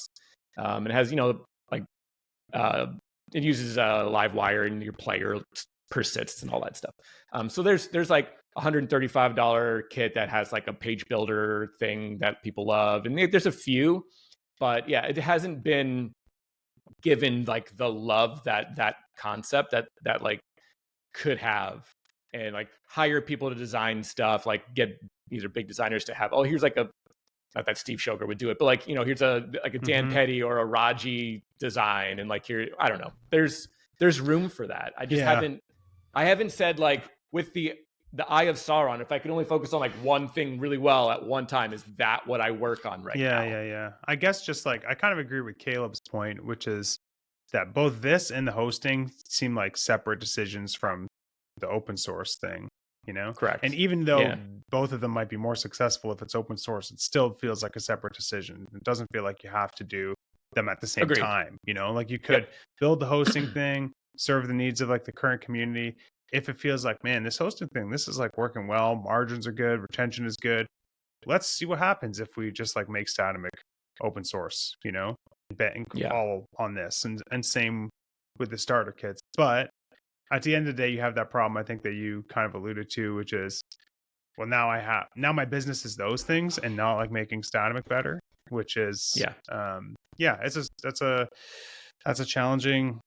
It has, you know, like it uses Livewire and your player persists and all that stuff. So there's like $135 kit that has like a page builder thing that people love, and there's a few, but yeah, it hasn't been given like the love that concept that like could have, and like hire people to design stuff, like get these are big designers to have. Oh, here's like not that Steve Shoger would do it, but like, you know, here's a Dan Petty or a Raji design, and like here, I don't know. There's room for that. I just haven't said like with the Eye of Sauron, if I could only focus on like one thing really well at one time, is that what I work on right now? Yeah. I guess just like I kind of agree with Caleb's point, which is that both this and the hosting seem like separate decisions from the open source thing, you know? Correct. And even though both of them might be more successful if it's open source, it still feels like a separate decision. It doesn't feel like you have to do them at the same time, you know? Like you could build the hosting thing, serve the needs of like the current community. If it feels like, man, this hosting thing, this is like working well, margins are good, retention is good, let's see what happens if we just like make Statamic open source, you know, and all on this, and same with the starter kits. But at the end of the day, you have that problem I think that you kind of alluded to, which is, well, now my business is those things and not like making Statamic better, which is that's a challenging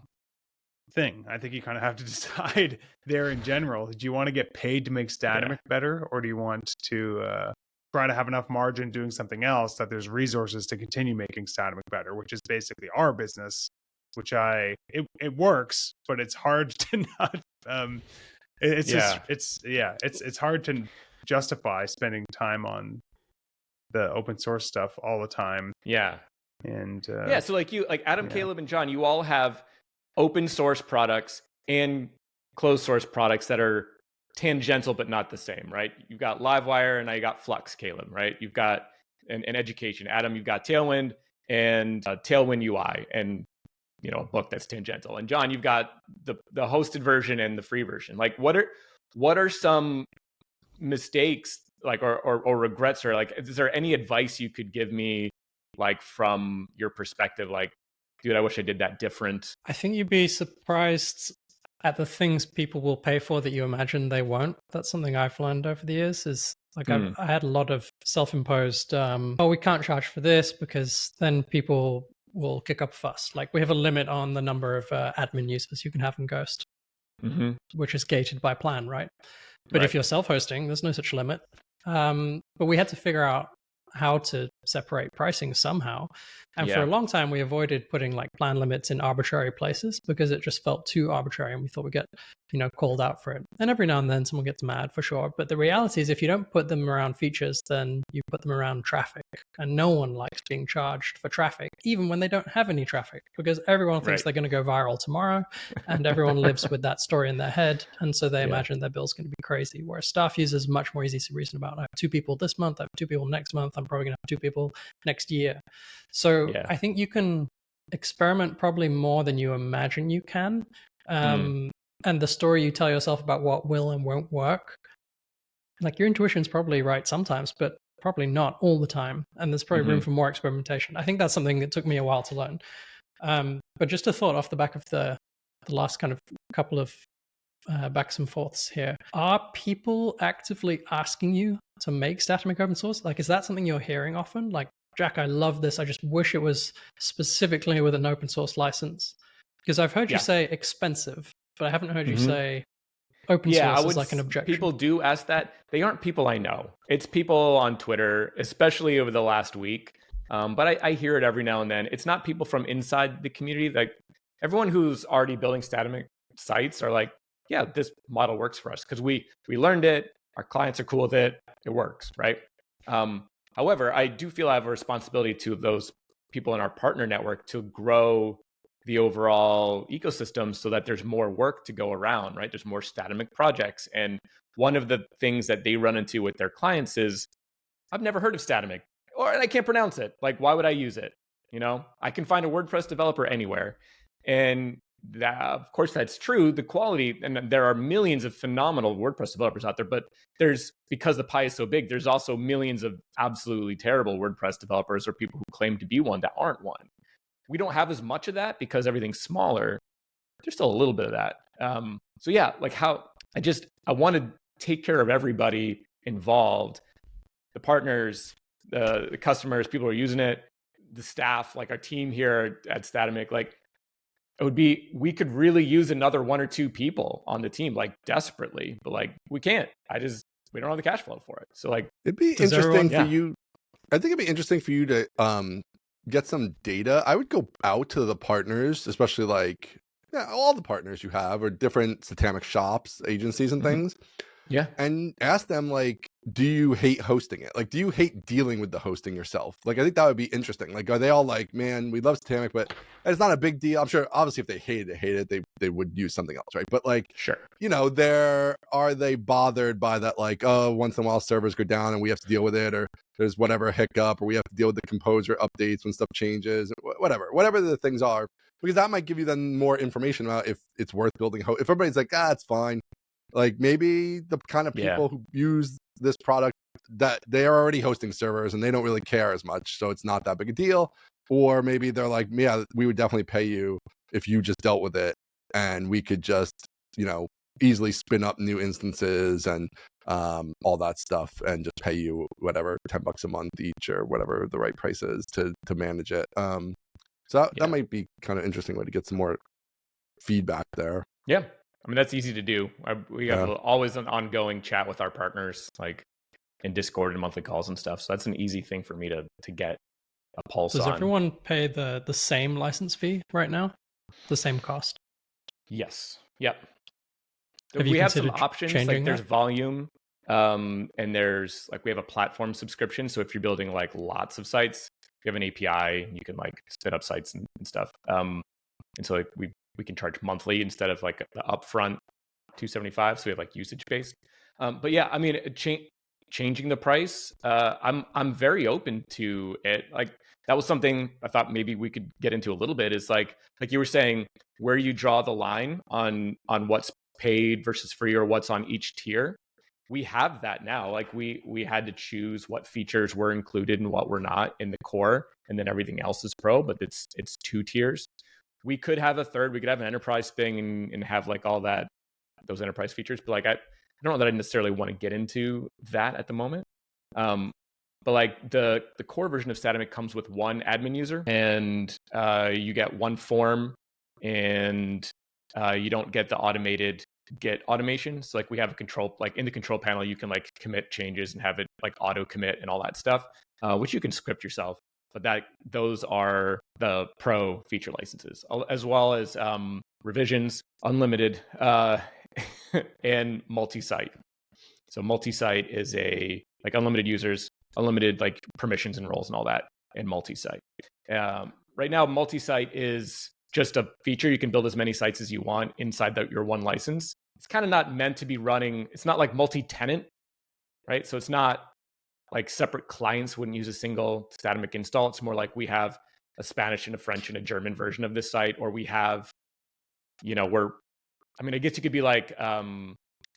thing. I think you kind of have to decide there in general. Do you want to get paid to make Statamic better, or do you want to try to have enough margin doing something else that there's resources to continue making Statamic better, which is basically our business, which it works, but it's hard to not it's hard to justify spending time on the open source stuff all the time. And so like Adam, Caleb, and John, you all have open source products and closed source products that are tangential but not the same, right? You've got Livewire, and I got Flux, Caleb, right? You've got an education. Adam, you've got Tailwind and Tailwind UI, and you know, a book that's tangential. And John, you've got the hosted version and the free version. Like, what are some mistakes like, or regrets, or like, is there any advice you could give me, like from your perspective, like, dude, I wish I did that different? I think you'd be surprised at the things people will pay for that you imagine they won't. That's something I've learned over the years is like I had a lot of self-imposed, oh, we can't charge for this because then people will kick up a fuss. Like we have a limit on the number of admin users you can have in Ghost, which is gated by plan, right? But if you're self-hosting, there's no such limit. But we had to figure out how to separate pricing somehow. And for a long time, we avoided putting like plan limits in arbitrary places because it just felt too arbitrary and we thought we'd get, called out for it. And every now and then someone gets mad for sure. But the reality is if you don't put them around features, then you put them around traffic. And no one likes being charged for traffic, even when they don't have any traffic, because everyone thinks they're going to go viral tomorrow and everyone lives with that story in their head. And so they imagine their bill's going to be crazy. Whereas staff users much more easy to reason about. I have 2 people this month, I have 2 people next month, I'm probably going to have 2 people next year. So I think you can experiment probably more than you imagine you can. And the story you tell yourself about what will and won't work, like your intuition's probably right sometimes, but probably not all the time. And there's probably room for more experimentation. I think that's something that took me a while to learn. But just a thought off the back of the last kind of couple of backs and forths here. Are people actively asking you to make Statamic open source? Like, is that something you're hearing often? Like, Jack, I love this. I just wish it was specifically with an open source license. Because I've heard you say expensive, but I haven't heard you say open source is like an objection. People do ask that. They aren't people I know. It's people on Twitter, especially over the last week. But I hear it every now and then. It's not people from inside the community. Like everyone who's already building Statamic sites are like, yeah, this model works for us because we learned it. Our clients are cool with it. It works, right? However, I do feel I have a responsibility to those people in our partner network to grow the overall ecosystem so that there's more work to go around, right? There's more Statamic projects. And one of the things that they run into with their clients is, I've never heard of Statamic, and I can't pronounce it. Like, why would I use it? I can find a WordPress developer anywhere. And that, of course, that's true. The quality, and there are millions of phenomenal WordPress developers out there, but because the pie is so big, there's also millions of absolutely terrible WordPress developers or people who claim to be one that aren't one. We don't have as much of that because everything's smaller. There's still a little bit of that. So yeah, like I want to take care of everybody involved, the partners, the customers, people who are using it, the staff, like our team here at Statamic, like we could really use another 1 or 2 people on the team, like desperately, but like we can't. We don't have the cash flow for it. So like, it'd be interesting for you. I think it'd be interesting for you to get some data. I would go out to the partners, especially like all the partners you have or different Statamic shops, agencies and things. Yeah. And ask them, like, do you hate hosting it? Like, do you hate dealing with the hosting yourself? Like, I think that would be interesting. Like, are they all like, man, we love Statamic, but it's not a big deal. I'm sure, obviously, if they hate it, they would use something else, right? But like, sure, are they bothered by that? Like, oh, once in a while servers go down and we have to deal with it, or there's whatever hiccup, or we have to deal with the composer updates when stuff changes, whatever the things are, because that might give you then more information about if it's worth building. If everybody's like, it's fine. Like maybe the kind of people who use this product that they are already hosting servers and they don't really care as much, so it's not that big a deal. Or maybe they're like, yeah, we would definitely pay you if you just dealt with it, and we could just easily spin up new instances and all that stuff, and just pay you whatever $10 a month each or whatever the right price is to manage it. So that might be kind of interesting way to get some more feedback there. Yeah. I mean, that's easy to do. We have always an ongoing chat with our partners, like in Discord and monthly calls and stuff. So that's an easy thing for me to get a pulse on. Does everyone pay the same license fee right now? The same cost? Yes. Yep. We have some options. Like there's that? volume, and there's like we have a platform subscription. So if you're building like lots of sites, you have an API, you can like spin up sites and stuff. And so like we can charge monthly instead of like the upfront $275. So we have like usage based. But yeah, I mean, changing the price, I'm very open to it. Like that was something I thought maybe we could get into a little bit, is like you were saying, where you draw the line on what's paid versus free or what's on each tier. we have that now. Like we had to choose what features were included and what were not in the core, and then everything else is pro, but it's 2 tiers. We could have a third, we could have an enterprise thing and have like all that, those enterprise features, but like I don't know that I necessarily want to get into that at the moment. But like the core version of Statamic comes with one admin user, and you get one form, and you don't get the automated Git automation. So like we have a control, like in the control panel, you can like commit changes and have it like auto commit and all that stuff, which you can script yourself. But those are the pro feature licenses, as well as revisions, unlimited, and multi-site. So multi-site is like unlimited users, unlimited like permissions and roles and all that, and multi-site. Right now, multi-site is just a feature. You can build as many sites as you want inside your one license. It's kind of not meant to be running. It's not like multi-tenant, right? So it's not like separate clients wouldn't use a single Statamic install. It's more like we have a Spanish and a French and a German version of this site, or we have, I guess you could be like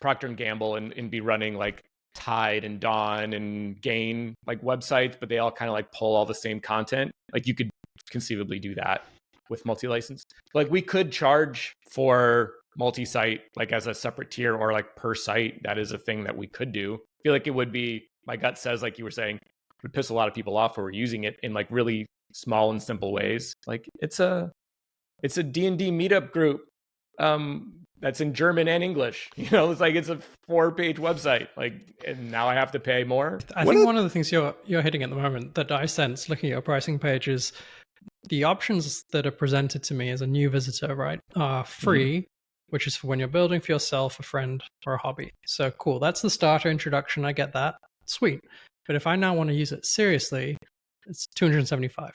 Procter and Gamble and be running like Tide and Dawn and Gain like websites, but they all kind of like pull all the same content. Like you could conceivably do that with multi-license. Like we could charge for multi-site like as a separate tier or like per site. That is a thing that we could do. I feel like it would be, my gut says, like you were saying, it would piss a lot of people off who are using it in like really small and simple ways. Like it's a D&D meetup group that's in German and English. It's like it's a 4-page website. Like, and now I have to pay more. I think one of the things you're hitting at the moment that I sense looking at your pricing page is the options that are presented to me as a new visitor, right, are free, which is for when you're building for yourself, a friend, or a hobby. So cool. That's the starter introduction. I get that. Sweet. But if I now want to use it seriously, it's $275.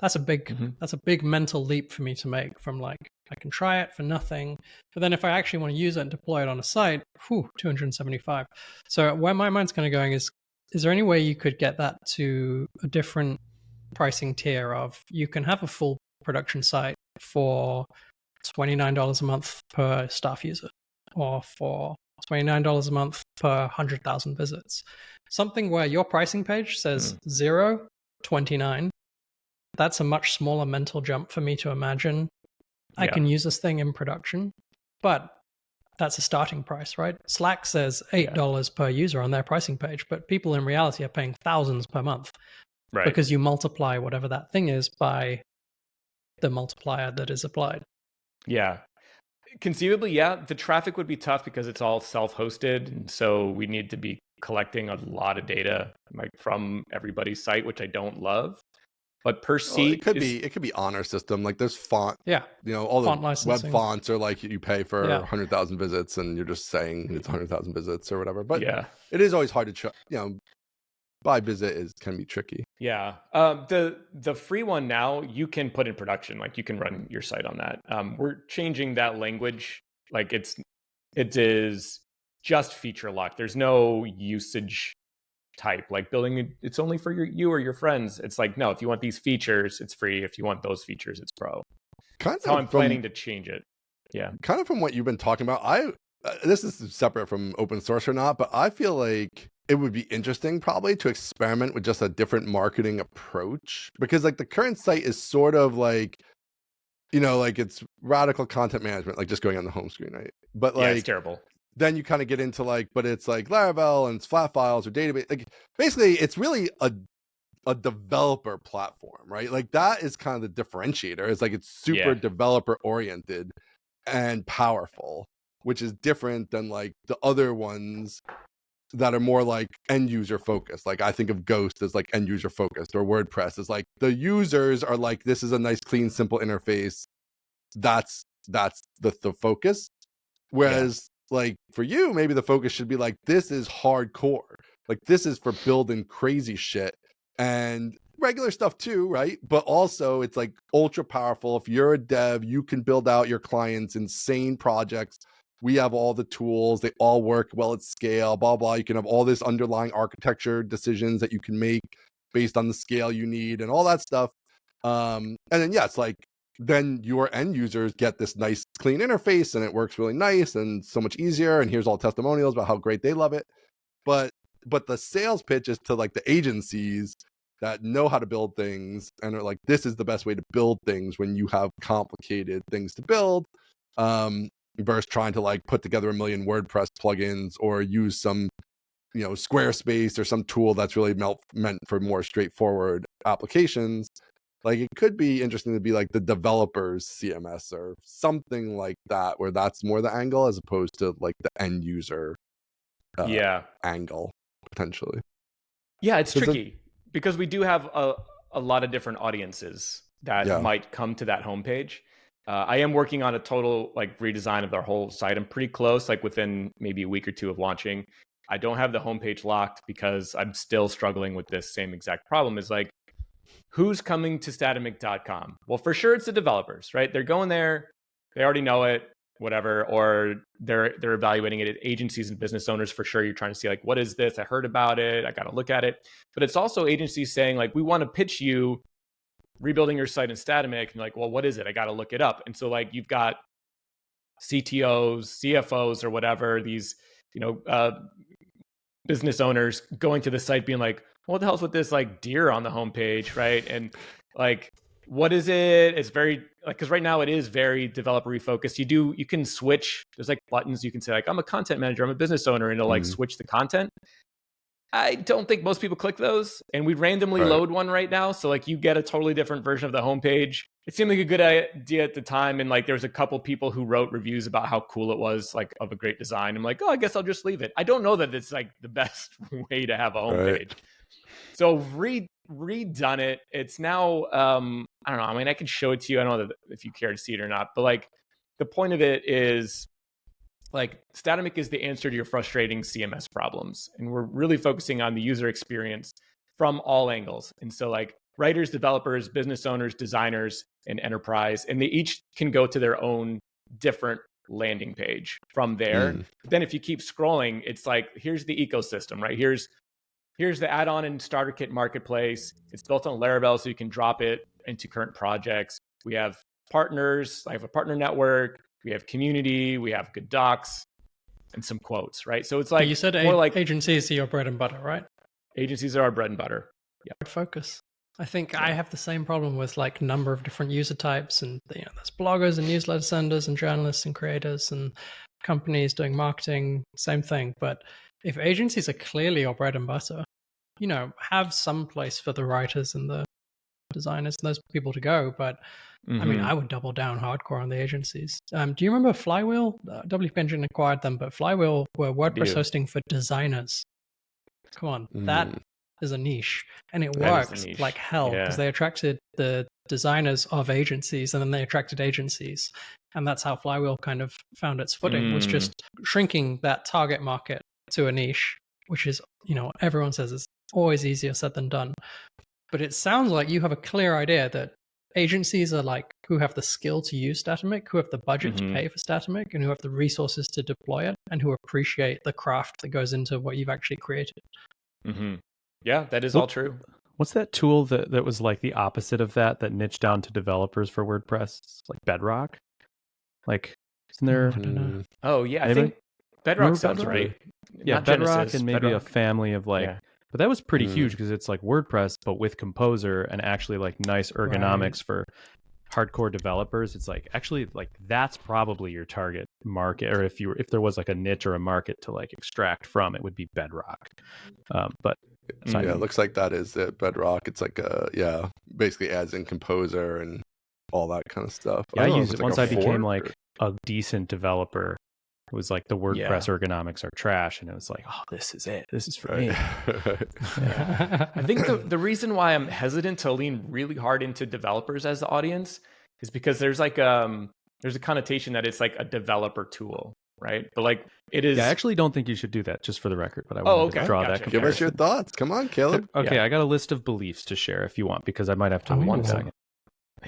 That's a big mental leap for me to make from like, I can try it for nothing. But then if I actually want to use it and deploy it on a site, $275. So where my mind's kind of going is there any way you could get that to a different pricing tier of, you can have a full production site for $29 a month per staff user, or for $29 a month per 100,000 visits. Something where your pricing page says $0.29. That's a much smaller mental jump for me to imagine. I can use this thing in production, but that's a starting price, right? Slack says $8 per user on their pricing page, but people in reality are paying thousands per month, right? Because you multiply whatever that thing is by the multiplier that is applied. Yeah. Conceivably, yeah. The traffic would be tough because it's all self-hosted. And so we need to be collecting a lot of data like from everybody's site, which I don't love. But per seat, it could be honor system. Like there's font, all the web fonts are like you pay for 100,000 visits, and you're just saying it's 100,000 visits or whatever. But it is always hard to by visit can be tricky. Yeah, the free one now you can put in production. Like you can run your site on that. We're changing that language. Like it is just feature locked. There's no usage type, like building it's only for you or your friends. It's like, no, if you want these features, it's free. If you want those features, it's pro. That's how I'm planning to change it. Yeah. Kind of from what you've been talking about, this is separate from open source or not, but I feel like it would be interesting probably to experiment with just a different marketing approach, because like the current site is sort of like, like it's radical content management, like just going on the home screen, right? But like it's terrible. Then you kind of get into like, but it's like Laravel and it's flat files or database. Like basically it's really a developer platform, right? Like that is kind of the differentiator. It's like it's super developer oriented and powerful, which is different than like the other ones that are more like end user focused. Like I think of Ghost as like end user focused, or WordPress is like the users are like, this is a nice, clean, simple interface. That's the focus. Whereas like for you, maybe the focus should be like, this is hardcore. Like this is for building crazy shit and regular stuff too, right? But also it's like ultra powerful. If you're a dev, you can build out your clients' insane projects. We have all the tools. They all work well at scale, blah, blah. You can have all this underlying architecture decisions that you can make based on the scale you need and all that stuff. And then, it's like then your end users get this nice clean interface and it works really nice and so much easier. And here's all testimonials about how great they love it. But the sales pitch is to like the agencies that know how to build things and are like, this is the best way to build things when you have complicated things to build, versus trying to like put together a million WordPress plugins or use some, Squarespace or some tool that's really meant for more straightforward applications. Like it could be interesting to be like the developers CMS or something like that, where that's more the angle as opposed to like the end user angle potentially. Yeah, it's tricky because we do have a lot of different audiences that might come to that homepage. I am working on a total like redesign of our whole site. I'm pretty close, like within maybe a week or two of launching. I don't have the homepage locked because I'm still struggling with this same exact problem. Is like, who's coming to statamic.com? Well, for sure it's the developers, right? They're going there, they already know it, whatever, or they're evaluating it at agencies and business owners. For sure, you're trying to see like, what is this? I heard about it, I got to look at it. But it's also agencies saying like, we want to pitch you rebuilding your site in Statamic. And like, well, what is it? I got to look it up. And so like, you've got CTOs, CFOs, or whatever, these business owners going to the site being like, what the hell's with this like deer on the homepage, right? And like, what is it? It's very like, because right now it is very developer focused. You can switch. There's like buttons you can say like, I'm a content manager, I'm a business owner, and it'll like switch the content. I don't think most people click those, and we randomly load one right now, so like you get a totally different version of the homepage. It seemed like a good idea at the time, and like there was a couple people who wrote reviews about how cool it was, like of a great design. I'm like, oh, I guess I'll just leave it. I don't know that it's like the best way to have a homepage. Right. So redone it. It's now, I don't know. I mean, I can show it to you. I don't know if you care to see it or not, but like the point of it is like Statamic is the answer to your frustrating CMS problems. And we're really focusing on the user experience from all angles. And so like writers, developers, business owners, designers, and enterprise, and they each can go to their own different landing page from there. Then if you keep scrolling, it's like, here's the ecosystem, right? Here's the add-on and starter kit marketplace. It's built on Laravel, so you can drop it into current projects. We have partners. I have a partner network. We have community. We have good docs and some quotes, right? So it's like, you said more like agencies are your bread and butter, right? Agencies are our bread and butter. Yeah. Focus. I think I have the same problem with like number of different user types, and there's bloggers and newsletter senders and journalists and creators and companies doing marketing, same thing. But if agencies are clearly your bread and butter, have some place for the writers and the designers and those people to go. But I mean, I would double down hardcore on the agencies. Do you remember Flywheel? WP Engine acquired them, but Flywheel were WordPress hosting for designers. Come on, that is a niche, and it worked like hell because they attracted the designers of agencies, and then they attracted agencies, and that's how Flywheel kind of found its footing, was just shrinking that target market to a niche, which is, everyone says is always easier said than done. But it sounds like you have a clear idea that agencies are like who have the skill to use Statamic, who have the budget to pay for Statamic, and who have the resources to deploy it, and who appreciate the craft that goes into what you've actually created. Yeah, that is all true. What's that tool that was like the opposite of that niched down to developers for WordPress? It's like Bedrock? Like, isn't there? I don't know. Oh, yeah. I think Bedrock sounds right. Yeah, Not Bedrock Genesis, and maybe Bedrock. a family of like, but that was pretty huge because it's like WordPress, but with Composer and actually like nice ergonomics for hardcore developers. It's like, actually like that's probably your target market. Or if there was like a niche or a market to like extract from, it would be Bedrock. But it looks like that is it. Bedrock. It's like basically adds in Composer and all that kind of stuff. Yeah, I used it once I became like a decent developer. It was like the WordPress ergonomics are trash, and it was like, oh, this is it. This is for me. I think the reason why I'm hesitant to lean really hard into developers as the audience is because there's like there's a connotation that it's like a developer tool, right? But like it is. Yeah, I actually don't think you should do that, just for the record. But I wanted to draw that comparison. Give us your thoughts. Come on, Caleb. Okay, I got a list of beliefs to share if you want, because I might have to one second.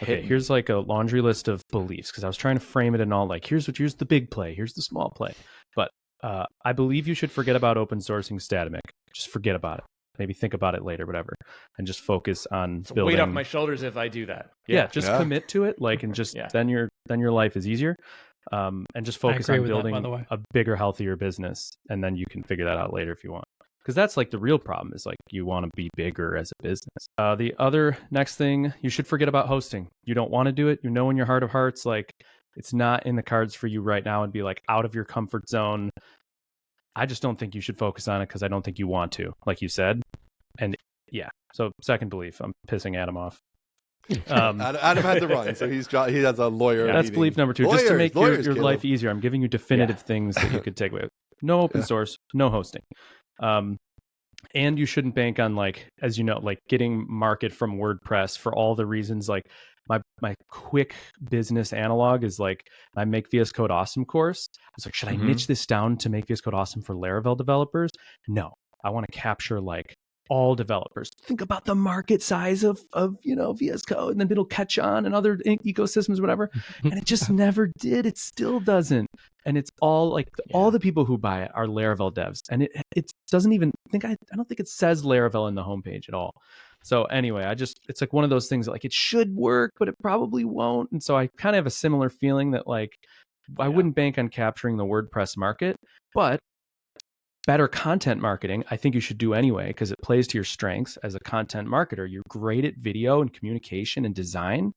Okay, here's like a laundry list of beliefs, because I was trying to frame it in all like, here's the big play, here's the small play. But I believe you should forget about open sourcing Statamic. Just forget about it. maybe think about it later, whatever, and just focus on It's a building. weight off my shoulders if I do that. Yeah, just commit to it, like, and just then your life is easier. And just focus on building a bigger, healthier business, and then you can figure that out later if you want. Because that's like the real problem is like you want to be bigger as a business. The other next thing, you should forget about hosting. You don't want to do it. You know in your heart of hearts, like it's not in the cards for you right now and be like out of your comfort zone. I just don't think you should focus on it because I don't think you want to, like you said. And yeah, so second belief, I'm pissing Adam off. Adam had to run, so he has a lawyer. That's belief number 2. Just to make your life easier, I'm giving you definitive things that you could take away. No open source, no hosting. And you shouldn't bank on, like, as you know, like getting market from WordPress for all the reasons. Like my quick business analog is like my Make VS Code Awesome course. I was like, should I niche this down to make VS Code Awesome for Laravel developers? No, I want to capture like all developers. Think about the market size of VS Code, and then it'll catch on in other ecosystems, whatever. And it just never did. It still doesn't. And it's all like all the people who buy it are Laravel devs, and it doesn't even think I don't think it says Laravel in the homepage at all. So anyway, it's like one of those things that like it should work, but it probably won't. And so I kind of have a similar feeling that like I wouldn't bank on capturing the WordPress market, but better content marketing, I think you should do anyway, because it plays to your strengths as a content marketer. You're great at video and communication and design.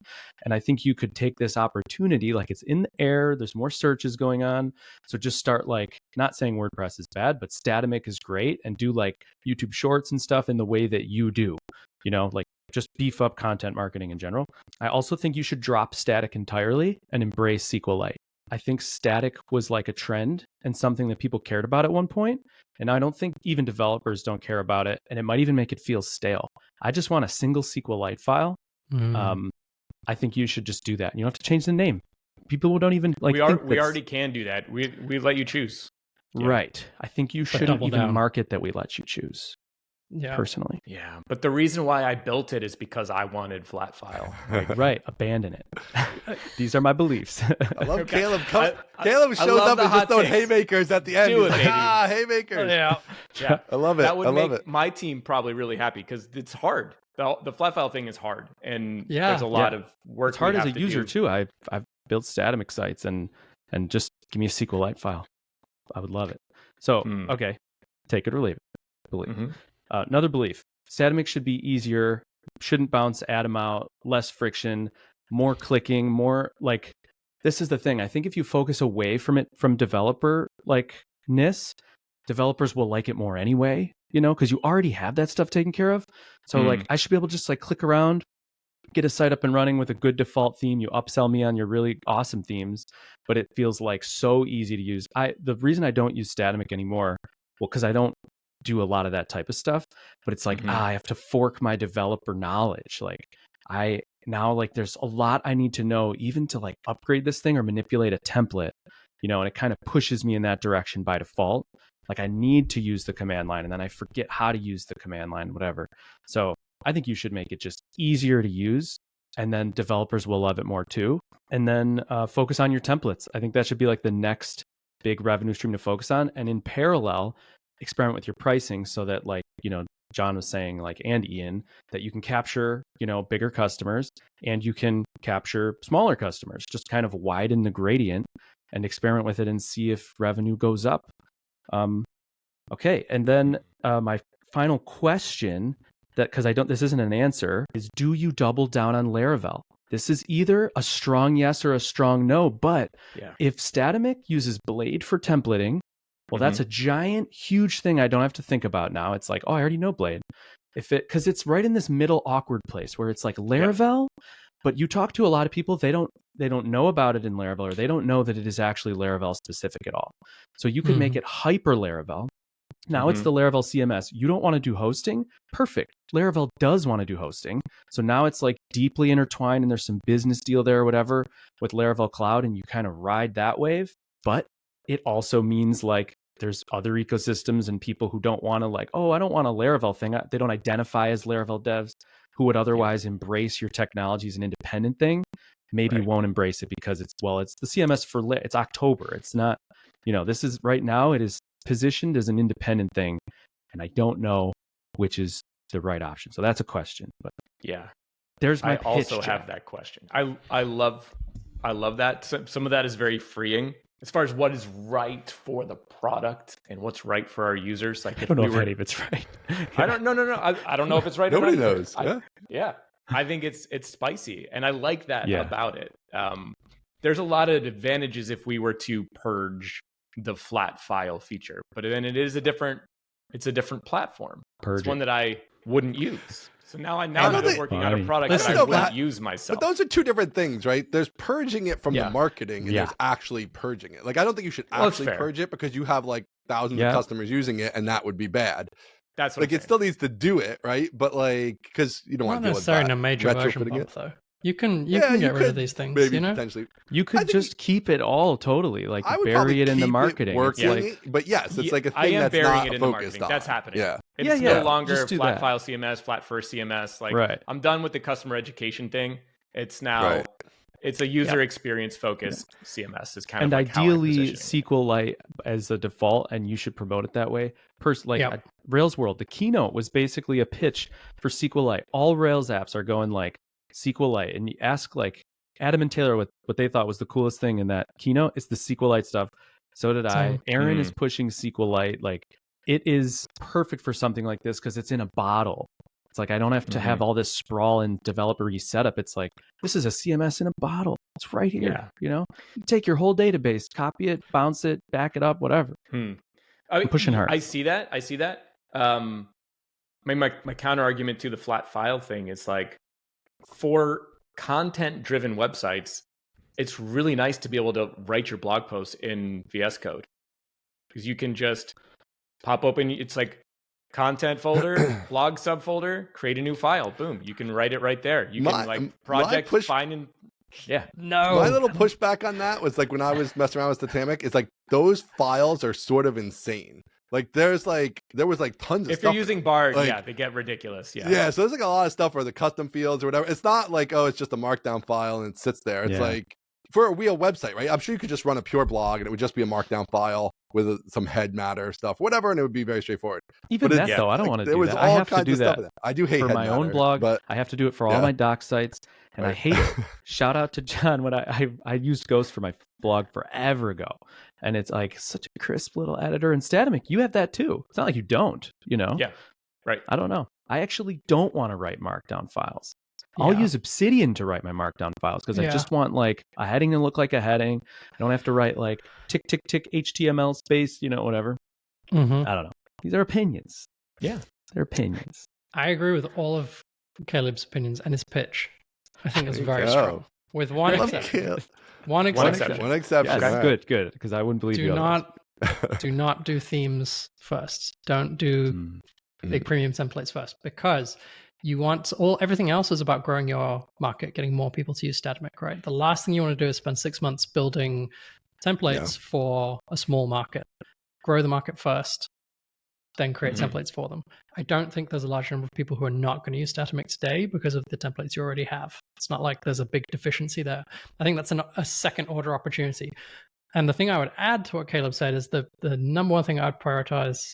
And I think you could take this opportunity, like it's in the air, there's more searches going on. So just start like, not saying WordPress is bad, but Statamic is great, and do like YouTube shorts and stuff in the way that you do, like just beef up content marketing in general. I also think you should drop static entirely and embrace SQLite. I think static was like a trend and something that people cared about at one point. And I don't think even developers don't care about it. And it might even make it feel stale. I just want a single SQLite file. I think you should just do that. You don't have to change the name. People don't even like. We already can do that. We let you choose. Right. I think you shouldn't even market that we let you choose. Yeah. Personally. Yeah. But the reason why I built it is because I wanted flat file. Right. Abandon it. These are my beliefs. I love Caleb. Caleb shows up and just throwing haymakers at the end. Do it, like, haymakers. Yeah. I love it. That would make my team probably really happy because it's hard. The flat file thing is hard. And there's a lot of work. It's hard as a user too. I've built Statamic sites and just give me a SQLite file. I would love it. So, okay. Take it or leave it. Believe. Another belief, Statamic should be easier, shouldn't bounce Adam out, less friction, more clicking, more like, this is the thing. I think if you focus away from it, from developer likeness, developers will like it more anyway, because you already have that stuff taken care of. So like, I should be able to just like click around, get a site up and running with a good default theme. You upsell me on your really awesome themes, but it feels like so easy to use. The reason I don't use Statamic anymore, because I don't do a lot of that type of stuff, but it's like, I have to fork my developer knowledge. Like there's a lot I need to know even to like upgrade this thing or manipulate a template, and it kind of pushes me in that direction by default. Like I need to use the command line and then I forget how to use the command line, whatever. So I think you should make it just easier to use, and then developers will love it more too. And then focus on your templates. I think that should be like the next big revenue stream to focus on. And in parallel, experiment with your pricing so that like, John was saying, like, and Ian, that you can capture, bigger customers and you can capture smaller customers, just kind of widen the gradient and experiment with it and see if revenue goes up. Okay. And then my final question because this isn't an answer, is do you double down on Laravel? This is either a strong yes or a strong no, but if Statamic uses Blade for templating, well, that's a giant, huge thing I don't have to think about now. It's like, oh, I already know Blade. Because it's right in this middle awkward place where it's like Laravel, but you talk to a lot of people, they don't know about it in Laravel, or they don't know that it is actually Laravel specific at all. So you can make it hyper Laravel. Now it's the Laravel CMS. You don't want to do hosting? Perfect. Laravel does want to do hosting. So now it's like deeply intertwined and there's some business deal there or whatever with Laravel Cloud, and you kind of ride that wave. But it also means like there's other ecosystems and people who don't want to like, oh, I don't want a Laravel thing. They don't identify as Laravel devs who would otherwise embrace your technology as an independent thing. Maybe won't embrace it because it's the CMS for it's October. It's not, this is right now, it is positioned as an independent thing. And I don't know which is the right option. So that's a question. But yeah, there's my I also pitch, have that question. I love that. Some of that is very freeing as far as what is right for the product and what's right for our users. Like, I don't know if any of it's right. I don't no. I don't know if it's right. Nobody or not. knows. Yeah. I think it's spicy, and I like that Yeah. about it. There's a lot of advantages if we were to purge the flat file feature, but then it's a different platform. It's one that I wouldn't use. So now I'm working on a product that I wouldn't use myself. But those are two different things, right? There's purging it from the marketing, and there's actually purging it. Like, I don't think you should actually purge it, because you have like thousands of customers using it, and that would be bad. That's what like, it still needs to do it, right? But like, because you don't want to deal with that. Not necessarily in a major version bump, though. You can get rid of these things, maybe, potentially. You could just keep it all totally, like bury it in the marketing. But yes, it's like a thing that's not focused on. That's happening. Yeah. It's no longer flat file CMS, flat first CMS. Like, I'm done with the customer education thing. It's now it's a user experience focused CMS is kind of like ideally SQLite as a default, and you should promote it that way. Rails World, the keynote was basically a pitch for SQLite. All Rails apps are going like SQLite, and you ask like Adam and Taylor what they thought was the coolest thing in that keynote. It's the SQLite stuff. So did I. Aaron is pushing SQLite. Like, it is perfect for something like this because it's in a bottle. It's like, I don't have to have all this sprawl and developer setup. It's like, this is a CMS in a bottle. It's right here. You take your whole database, copy it, bounce it, back it up, whatever. I'm pushing hard. I see that. My counter argument to the flat file thing is like, for content-driven websites, it's really nice to be able to write your blog post in VS Code, because you can just pop open. It's like content folder, blog subfolder, create a new file. Boom, you can write it right there. You can project find and My little pushback on that was like when I was messing around with Statamic, it's like those files are sort of insane. Like there was like tons of stuff. If you're using Bard, they get ridiculous. Yeah. So there's like a lot of stuff for the custom fields or whatever. It's not like, it's just a markdown file and it sits there. It's like for a real website, right? I'm sure you could just run a pure blog and it would just be a markdown file with some head matter stuff, whatever, and it would be very straightforward. Even that though, I don't want to do that. I have to do that. I do hate for head my matter, own blog, but I have to do it for all my doc sites, and I hate it. Shout out to John when I used Ghost for my blog forever ago. And it's like such a crisp little editor. And Statamic, you have that too. It's not like you don't, Yeah, right. I don't know. I actually don't want to write markdown files. I'll use Obsidian to write my markdown files because I just want like a heading to look like a heading. I don't have to write like tick, tick, tick, HTML space, whatever. I don't know. These are opinions. Yeah, they're opinions. I agree with all of Caleb's opinions and his pitch. I think it's very strong. With one exception. One exception. Yes, good. Because I wouldn't believe you. Do not do themes first. Don't do big premium templates first, because you want everything else is about growing your market, getting more people to use Statamic, right? The last thing you want to do is spend 6 months building templates for a small market. Grow the market first, then create templates for them. I don't think there's a large number of people who are not going to use Statamic today because of the templates you already have. It's not like there's a big deficiency there. I think that's a second order opportunity. And the thing I would add to what Caleb said is the number one thing I'd prioritize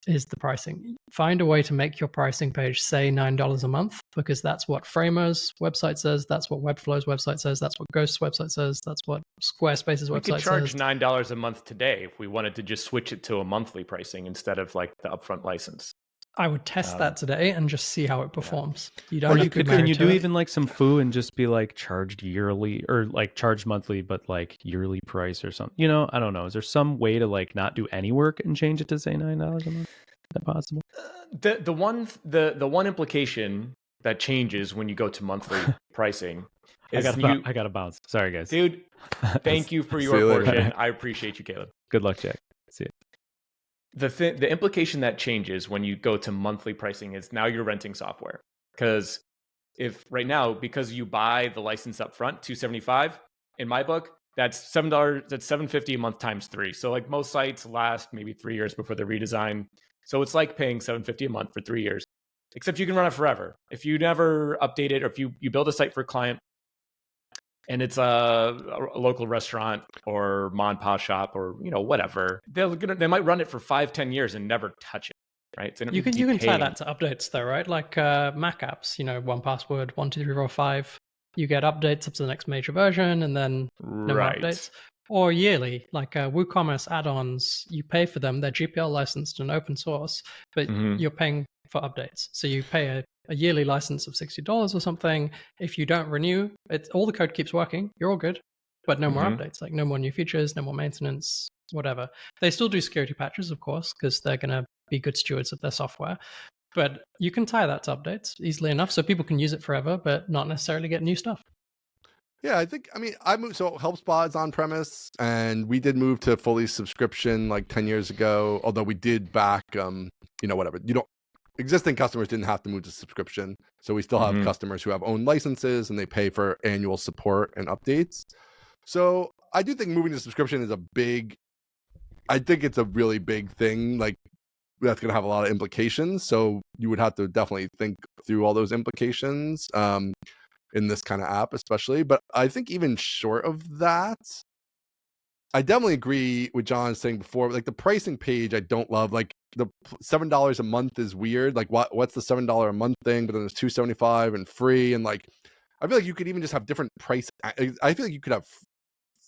is the pricing. Find a way to make your pricing page say $9 a month, because that's what Framer's website says, that's what Webflow's website says, that's what Ghost's website says, that's what Squarespace's website says. We could charge $9 a month today if we wanted to just switch it to a monthly pricing instead of like the upfront license. I would test that today and just see how it performs. You don't. Or you could. Can you do even like some foo and just be like charged yearly or like charged monthly, but like yearly price or something? I don't know. Is there some way to like not do any work and change it to say $9 a month? Is that possible? The one implication that changes when you go to monthly pricing is I gotta bounce. Sorry guys, dude. Thank you for your portion. I appreciate you, Caleb. Good luck, Jack. See you. The implication that changes when you go to monthly pricing is now you're renting software. Because if right now, because you buy the license up front, $275 in my book, that's $7. That's $750 a month times 3. So like most sites last maybe 3 years before the redesign. So it's like paying $750 a month for 3 years. Except you can run it forever. If you never update it, or if you build a site for a client and it's a local restaurant or mom and pop shop or whatever, they might run it for 5-10 years and never touch it. right? So you can tie that to updates though, right? Like Mac apps, 1Password, 12345. You get updates up to the next major version, and then no more updates. Or yearly, like WooCommerce add-ons, you pay for them. They're GPL licensed and open source, but you're paying for updates. So you pay a yearly license of $60 or something. If you don't renew, all the code keeps working. You're all good, but no more updates, like no more new features, no more maintenance, whatever. They still do security patches, of course, because they're going to be good stewards of their software. But you can tie that to updates easily enough so people can use it forever, but not necessarily get new stuff. Yeah, I moved, so HelpSpot is on premise, and we did move to fully subscription like 10 years ago, although we did back, whatever. Existing customers didn't have to move to subscription. So we still have customers who have own licenses and they pay for annual support and updates. So I do think moving to subscription is I think it's a really big thing. Like, that's going to have a lot of implications. So you would have to definitely think through all those implications in this kind of app, especially. But I think even short of that, I definitely agree with John saying before, like the pricing page, I don't love. Like the $7 a month is weird. Like what's the $7 a month thing? But then there's $2.75 and free. And like, I feel like you could even just have different price. I feel like you could have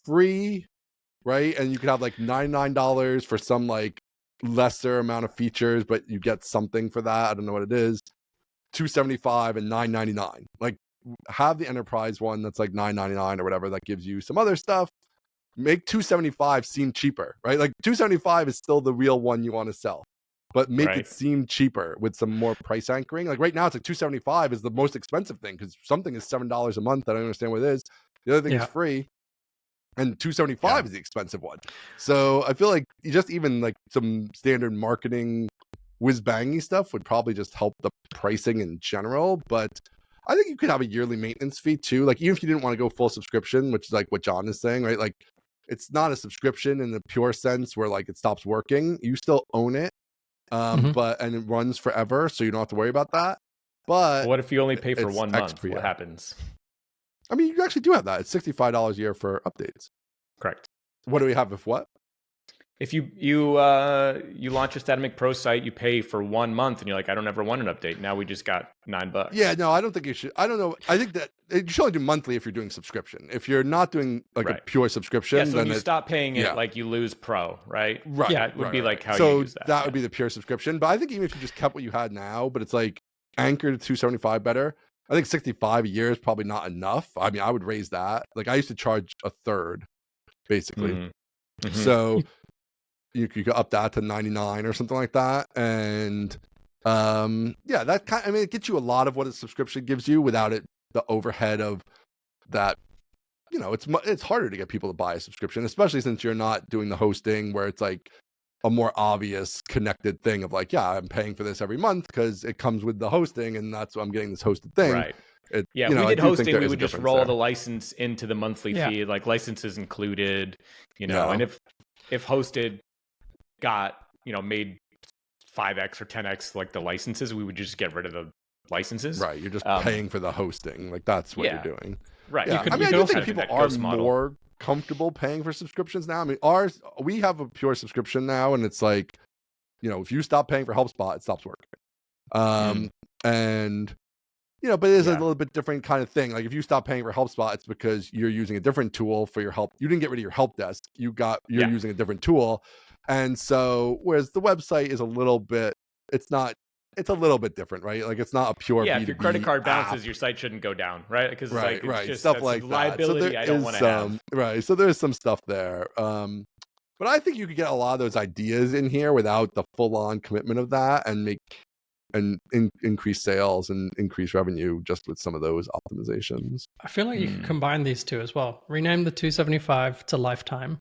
free, right? And you could have like $99 for some like lesser amount of features, but you get something for that. I don't know what it is. $2.75 and $9.99. Like have the enterprise one that's like $9.99 or whatever that gives you some other stuff. Make $2.75 seem cheaper, right? Like $2.75 is still the real one you want to sell, but make it seem cheaper with some more price anchoring. Like right now, it's like $2.75 is the most expensive thing because something is $7 a month. I don't understand what it is. The other thing is free, and $2.75 is the expensive one. So I feel like just even like some standard marketing whiz-bangy stuff would probably just help the pricing in general. But I think you could have a yearly maintenance fee too. Like even if you didn't want to go full subscription, which is like what John is saying, right? Like it's not a subscription in the pure sense where like it stops working. You still own it, and it runs forever, so you don't have to worry about that. But what if you only pay for 1 month? What happens? I mean, you actually do have that. It's $65 a year for updates. Correct. What do we have if what? If you launch a Statamic Pro site, you pay for 1 month, and you're like, I don't ever want an update. Now we just got $9. Yeah, no, I don't think you should. I don't know. I think that you should only do monthly if you're doing subscription. If you're not doing like a pure subscription, so then you stop paying it, like you lose Pro, right? Right. Yeah, it would be like how you use that. That would be the pure subscription. But I think even if you just kept what you had now, but it's like anchored to $2.75 better. I think $65 a year is probably not enough. I mean, I would raise that. Like I used to charge a third, basically. So you could up that to $99 or something like that. And it gets you a lot of what a subscription gives you without the overhead of that. It's harder to get people to buy a subscription, especially since you're not doing the hosting where it's like a more obvious connected thing of like, yeah, I'm paying for this every month because it comes with the hosting and that's what I'm getting this hosted thing. Right. If we did hosting, we would just roll the license into the monthly fee, like licenses included, and if hosted got, made 5x or 10x like the licenses, we would just get rid of the licenses. Right. You're just paying for the hosting. Like that's what you're doing. Right. Yeah. I do think people are more comfortable paying for subscriptions now. I mean, we have a pure subscription now, and it's like, if you stop paying for HelpSpot, it stops working. And but it is a little bit different kind of thing. Like if you stop paying for HelpSpot, it's because you're using a different tool for your help. You didn't get rid of your help desk. You're using a different tool. And so, whereas the website is a little bit different, right? Like it's not a pure B2B if your credit card app. bounces, your site shouldn't go down, right? Because right, just stuff like that. Liability I don't want to have. Right. So there's some stuff there. But I think you could get a lot of those ideas in here without the full-on commitment of that and increase sales and increase revenue just with some of those optimizations. I feel like you could combine these two as well. Rename the $2.75 to lifetime.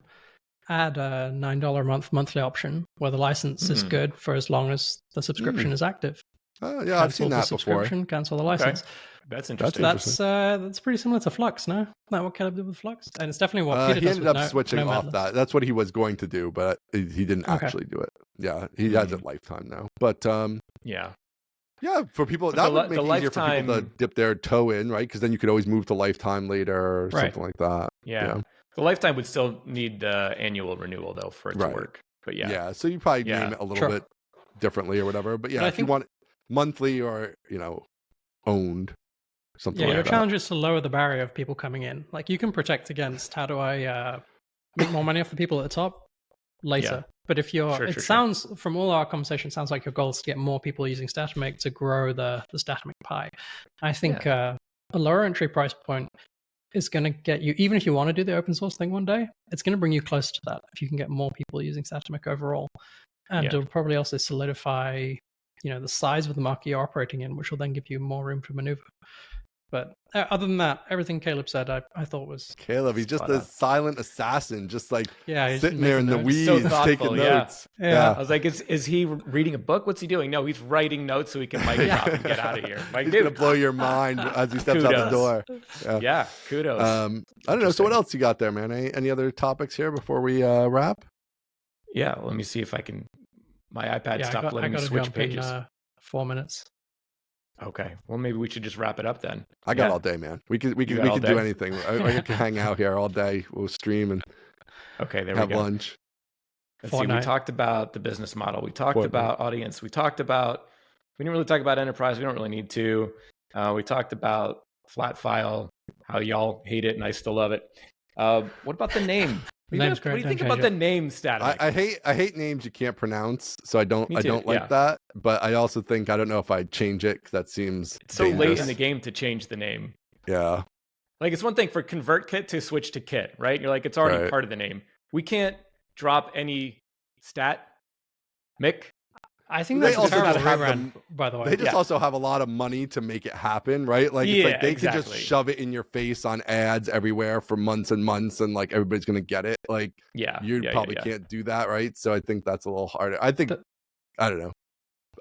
Add a $9 a month monthly option where the license is good for as long as the subscription is active. Yeah, I've seen that before. Cancel the license. Okay. That's interesting. That's pretty similar to Flux, no? Isn't that what Caleb did with Flux? And it's definitely what Peter he does ended up switching off that. That's what he was going to do, but he didn't actually do it. Yeah, he has it lifetime now. But yeah, for people that would make it easier for people to dip their toe in, right? Because then you could always move to lifetime later or something like that. Yeah. The lifetime would still need the annual renewal though for it to work. But so you probably name it a little bit differently or whatever. But yeah, if you want monthly or, owned, something like that. Your challenge is to lower the barrier of people coming in. Like, you can protect against, how do I make more money off the people at the top later. But if you're, sounds from all our conversation, sounds like your goal is to get more people using Statamic to grow the Statamic pie. I think a lower entry price point is going to get you, even if you want to do the open source thing one day, it's going to bring you close to that if you can get more people using Statamic overall. And it'll probably also solidify, the size of the market you're operating in, which will then give you more room to maneuver. But other than that, everything Caleb said, I thought was... Caleb, he's just a silent assassin, just like sitting there in the notes. weeds, So taking notes. Yeah. I was like, is he reading a book? What's he doing? No, he's writing notes so he can mic drop and get out of here. Like, he's going to blow your mind as he steps out the door. Yeah, kudos. I don't know. So what else you got there, man? Any other topics here before we wrap? Yeah, let me see if I can... My iPad stopped letting me switch pages. 4 minutes. Okay. Well, maybe we should just wrap it up then. I got all day, man. We could do anything. I can hang out here all day. We'll stream and have lunch. Let's see. We talked about the business model. We talked about audience. We didn't really talk about enterprise. We don't really need to. We talked about flat file, how y'all hate it and I still love it. What about the name? What do you think about the name Statamic? I hate names you can't pronounce, so I don't like that. But I also think I don't know if I'd change it because that seems so dangerous. Late in the game to change the name. Yeah, like it's one thing for ConvertKit to switch to Kit, right? You're like, it's already part of the name. We can't drop any Statamic. I think that's also rebrand, by the way. They just also have a lot of money to make it happen, right? Like, it's like they could just shove it in your face on ads everywhere for months and months, and like everybody's gonna get it. Like, you probably can't do that, right? So I think that's a little harder. I think I don't know.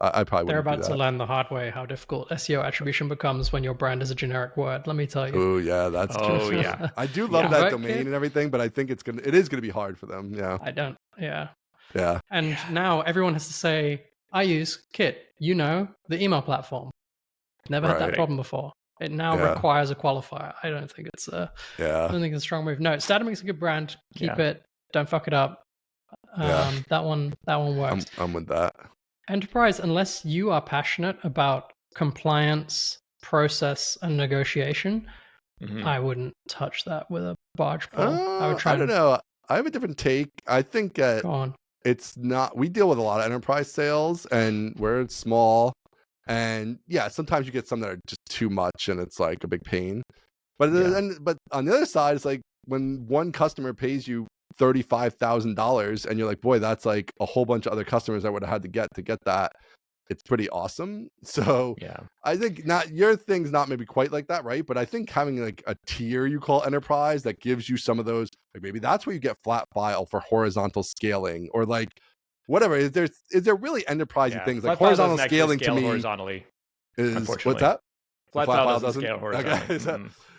I probably they're about to learn the hard way how difficult SEO attribution becomes when your brand is a generic word. Let me tell you. Oh yeah, that's true. Oh yeah, I do love that domain and everything, but I think it is gonna be hard for them. Yeah, I don't. Yeah. And now everyone has to say, I use Kit, the email platform. Never had that problem before. It now requires a qualifier. I don't think it's I don't think it's a strong move. No, Statamic's a good brand. Keep it. Don't fuck it up. That one works. I'm with that. Enterprise, unless you are passionate about compliance, process, and negotiation, I wouldn't touch that with a barge pole. I would try. I don't know. I have a different take. I think Go on. It's not, we deal with a lot of enterprise sales and we're small, and sometimes you get some that are just too much and it's like a big pain. But but on the other side, it's like when one customer pays you $35,000 and you're like, boy, that's like a whole bunch of other customers I would have had to get that. It's pretty awesome. So I think your thing's not maybe quite like that, right? But I think having like a tier you call enterprise that gives you some of those, like maybe that's where you get flat file for horizontal scaling, or like whatever. Is there really enterprisey things like horizontal scaling to me? Horizontally, is unfortunately. What's that? Flat file doesn't scale horizontally. Okay,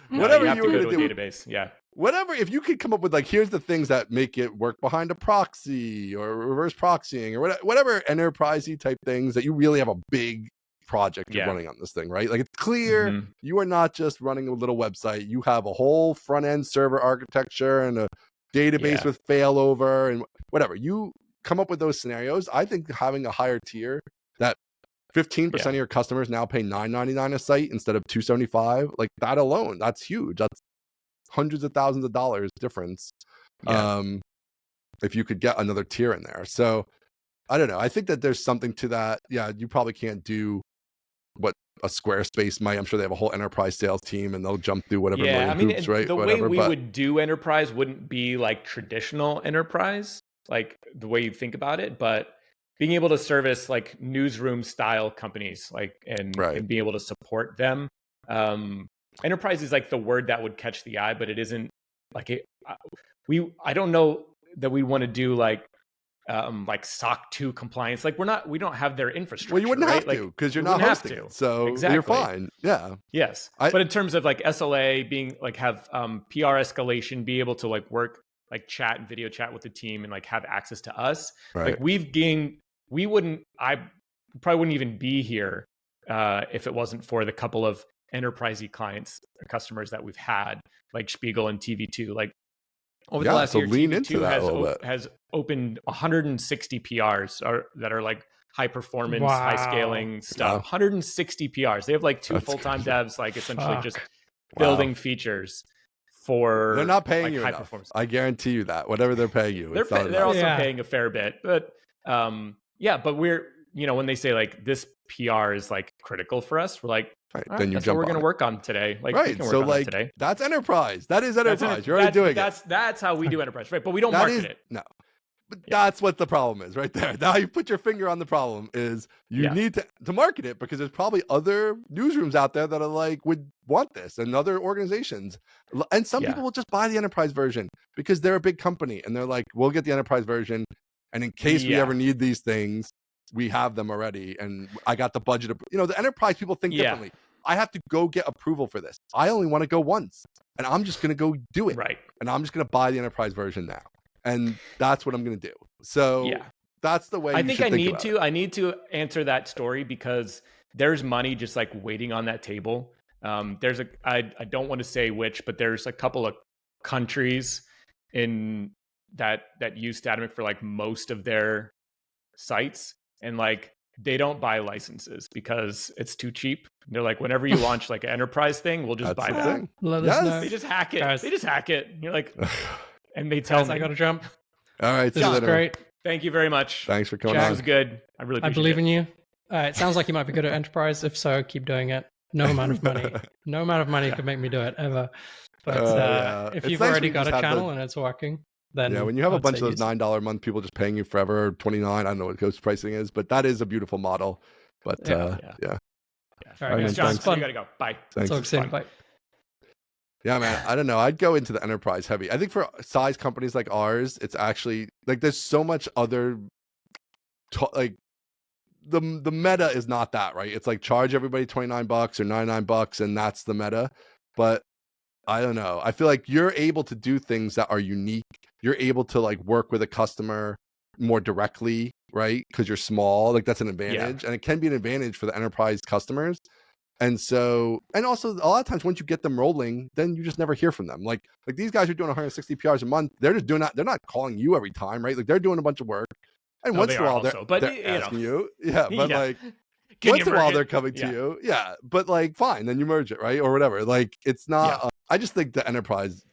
whatever you have you to were go going to do, database. Yeah. Whatever, if you could come up with like, here's the things that make it work behind a proxy or reverse proxying or whatever enterprisey type things that you really have a big project you're running on this thing, right? Like, it's clear you are not just running a little website. You have a whole front end server architecture and a database with failover and whatever. You come up with those scenarios. I think having a higher tier that 15% of your customers now pay $9.99 a site instead of $275, like that alone, that's huge. That's hundreds of thousands of dollars difference if you could get another tier in there. So I don't know. I think that there's something to that. Yeah, you probably can't do what a Squarespace might. I'm sure they have a whole enterprise sales team and they'll jump through whatever hoops, right? The way we would do enterprise wouldn't be like traditional enterprise, like the way you think about it, but being able to service like newsroom style companies, like and be able to support them. Enterprise is like the word that would catch the eye, but it isn't like it. I don't know that we want to do like SOC 2 compliance. Like we don't have their infrastructure. Well, you wouldn't have to because you're not hosting it, so you're fine. Yeah. Yes. But in terms of like SLA being like have PR escalation, be able to like work like chat and video chat with the team and like have access to us. Like I probably wouldn't even be here if it wasn't for the couple of enterprisey clients or customers that we've had, like Spiegel and TV2. Like over the last year, TV2 has opened 160 PRs that are like high performance, high scaling stuff. Wow. 160 PRs. They have like 2 That's full-time crazy. devs, like essentially just Wow. building features for They're not paying like you high enough. performance. I guarantee you that. Whatever they're paying you, it's not They're enough. also paying a fair bit, but but we're, when they say like this PR is like critical for us, we're like, Right, all right, then you that's jump what we're on going to it. work on today. Like, we Right. can work So on like that today. that's enterprise. That is enterprise. You're already doing it. That's how we do enterprise, right? But we don't That market is, it. no. But that's what the problem is right there. Now you put your finger on the problem is you need to market it, because there's probably other newsrooms out there that are like would want this, and other organizations. And some people will just buy the enterprise version because they're a big company and they're like, we'll get the enterprise version. And in case we ever need these things, we have them already. And I got the budget. The enterprise people think differently. I have to go get approval for this. I only want to go once, and I'm just going to go do it. Right. And I'm just going to buy the enterprise version now. And that's what I'm going to do. So that's the way I need to answer that story, because there's money just like waiting on that table. I don't want to say which, but there's a couple of countries in that use Statamic for like most of their sites, and like they don't buy licenses because it's too cheap. They're like, whenever you launch like an enterprise thing, we'll just buy that. Let us know. They just hack it. Guys. They just hack it. And you're like, and they tell me, I got to jump. All right. This is great. Thank you very much. Thanks for coming This on. was good. I really appreciate it. I believe in you. It sounds like you might be good at enterprise. If so, keep doing it. No amount of money could make me do it ever. But if It's you've nice already when you got just a have channel and it's working, then when you have a bunch of those use it. $9 a month people just paying you forever, $29, I don't know what ghost pricing is, but that is a beautiful model. But Yeah. All right, man, guys, John, it's fun. you gotta go. Bye. Thanks. Talk soon. Bye. Yeah, man. I don't know. I'd go into the enterprise heavy. I think for size companies like ours, it's actually like there's so much other like the meta is not that, right? It's like charge everybody $29 or $99, and that's the meta. But I don't know. I feel like you're able to do things that are unique. You're able to like work with a customer more directly, right? Because you're small. Like that's an advantage, and it can be an advantage for the enterprise customers. And so, and also a lot of times once you get them rolling, then you just never hear from them. Like these guys are doing 160 PRs a month. They're just doing that. They're not calling you every time, right? Like they're doing a bunch of work. And once in a while, they're asking you. Yeah, but like once in a while they're coming to you. Yeah, but like fine, then you merge it, right? Or whatever. Like it's not, I just think the enterprise,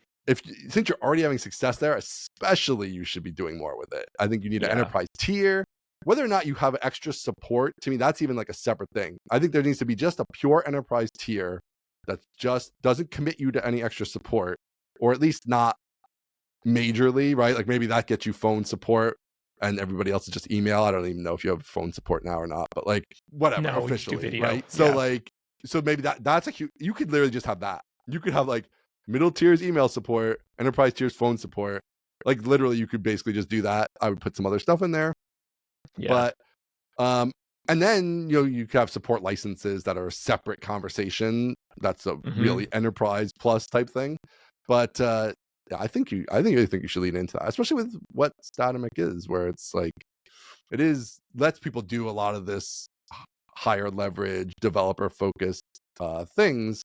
since you're already having success there, especially you should be doing more with it. I think you need an enterprise tier. Whether or not you have extra support, to me, that's even like a separate thing. I think there needs to be just a pure enterprise tier that just doesn't commit you to any extra support, or at least not majorly, right? Like maybe that gets you phone support and everybody else is just email. I don't even know if you have phone support now or not, but like whatever, officially, right? So so maybe that's a huge, you could literally just have that. You could have like middle tiers email support, enterprise tiers phone support. Like literally you could basically just do that. I would put some other stuff in there. But and then you could have support licenses that are a separate conversation. That's a really enterprise plus type thing. But I think you should lean into that, especially with what Statamic is, where it's like lets people do a lot of this higher leverage, developer focused things.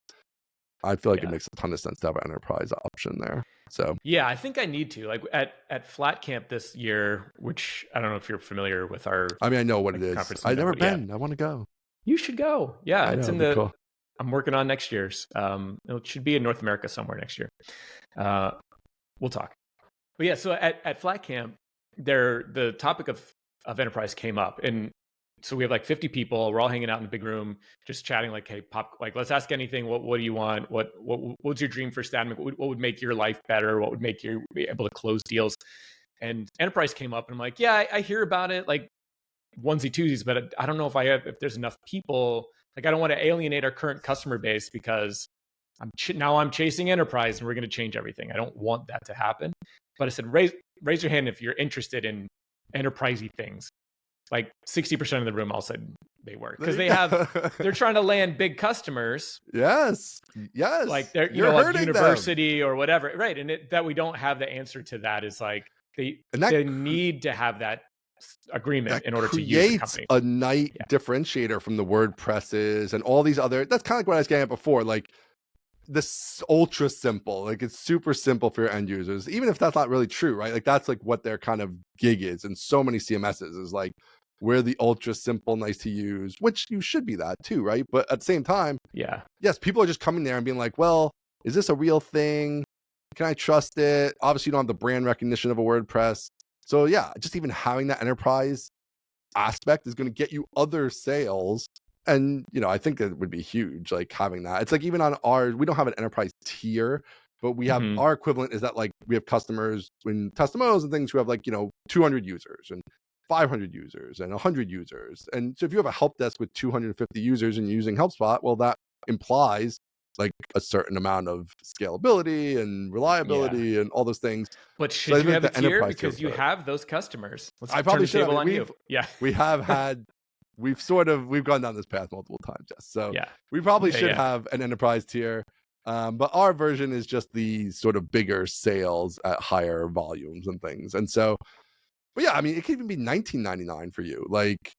I feel like it makes a ton of sense to have an enterprise option there. So yeah, I think I need to, like at Flat Camp this year, which I don't know if you're familiar with our. I mean, I know what it is. I've never been. I want to go. You should go. Yeah, it's in the. Cool. I'm working on next year's. It should be in North America somewhere next year. We'll talk. But yeah, so at Flat Camp, the topic of enterprise came up, and so we have like 50 people. We're all hanging out in the big room, just chatting. Like, hey, let's ask anything. What do you want? What's your dream for Statamic? What would make your life better? What would make you be able to close deals? And enterprise came up, and I'm like, yeah, I hear about it, like onesie twosies, but I don't know if there's enough people. Like, I don't want to alienate our current customer base because I'm chasing enterprise, and we're going to change everything. I don't want that to happen. But I said, raise your hand if you're interested in enterprisey things. Like 60% of the room all said they were, because they're trying to land big customers. Yes. Like they're like university or whatever, right? And that we don't have the answer to that is like they need to have that agreement in order to use the company. A nice differentiator from the WordPresses and all these other. That's kind of like what I was getting at before. Like this ultra simple, like it's super simple for your end users, even if that's not really true, right? Like that's like what their kind of gig is, and so many CMSs is like we're the ultra simple, nice to use, which you should be that too, right? But at the same time, yes, people are just coming there and being like, well, is this a real thing? Can I trust it? Obviously, you don't have the brand recognition of a WordPress. So yeah, just even having that enterprise aspect is going to get you other sales. And, I think that would be huge, like having that. It's like even on ours, we don't have an enterprise tier, but we have our equivalent is that like we have customers in testimonials and things who have like, 200 users and 500 users and 100 users. And so if you have a help desk with 250 users and you're using HelpSpot, well, that implies like a certain amount of scalability and reliability and all those things. But should you have a tier because you have those customers? I probably should have. On you. Yeah, we have had. We've gone down this path multiple times. Yes, so we probably should have an enterprise tier. But our version is just the sort of bigger sales at higher volumes and things. And so, but yeah, I mean, it could even be $19.99 for you. Like,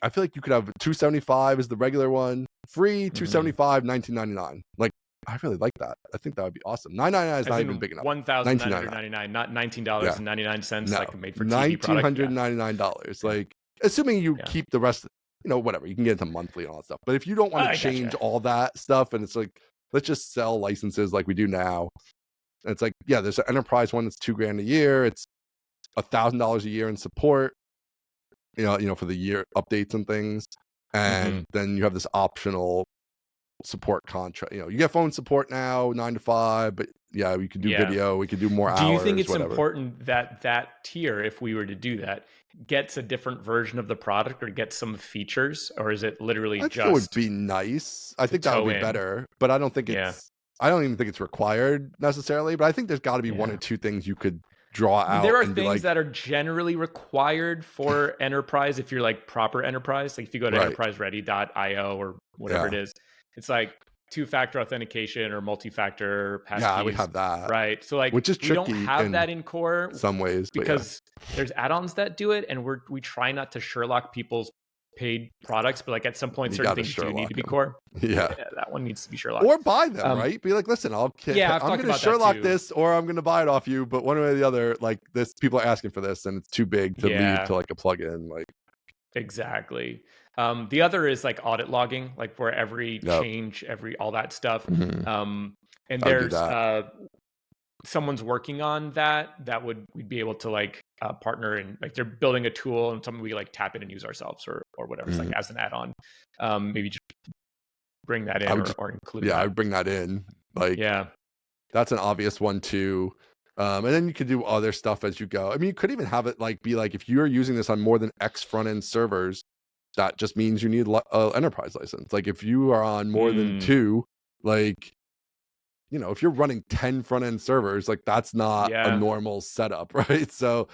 I feel like you could have $275 is the regular one, free $275, $19.99. Like, I really like that. I think that would be awesome. $9.99 is not even big enough. $1,999, not $19.99 like a made for TV product. $1,999. Like, assuming you keep the rest, whatever, you can get into monthly and all that stuff. But if you don't want to change all that stuff, and it's like, let's just sell licenses like we do now. And it's like, yeah, there's an enterprise one that's $2,000 a year. It's $1,000 a year in support, for the year updates and things. And then you have this optional support contract. You get phone support now, 9 to 5, but yeah, we could do video, we could do more hours. Do you think it's important that tier, if we were to do that, gets a different version of the product or gets some features, or is it literally just? It would be nice. I think that would be better, but I don't think it's. I don't even think it's required necessarily. But I think there's got to be one or two things you could draw out. There are things that are generally required for enterprise. If you're like proper enterprise, like if you go to enterpriseready.io or whatever it is, it's like 2-factor authentication or multi-factor passkeys. Yeah, we have that. Right. So like, which is tricky. We don't have that in core some ways because there's add-ons that do it, and we try not to Sherlock people's paid products, but like at some point, certain things do need to be core. Yeah, that one needs to be Sherlock. Or buy them, right? Be like, listen, I'm going to Sherlock this, or I'm going to buy it off you. But one way or the other, like this, people are asking for this, and it's too big to leave to like a plugin. Like exactly. The other is like audit logging, like where every change, all that stuff. And there's someone's working on that we'd be able to like partner, and like they're building a tool and something we like tap in and use ourselves or whatever. It's like as an add-on. Maybe just bring that in or include I would bring that in. Like that's an obvious one too. And then you could do other stuff as you go. I mean, you could even have it like be like, if you're using this on more than X front-end servers, that just means you need an enterprise license. Like if you are on more than 2, like, if you're running 10 front-end servers, like that's not a normal setup, right? So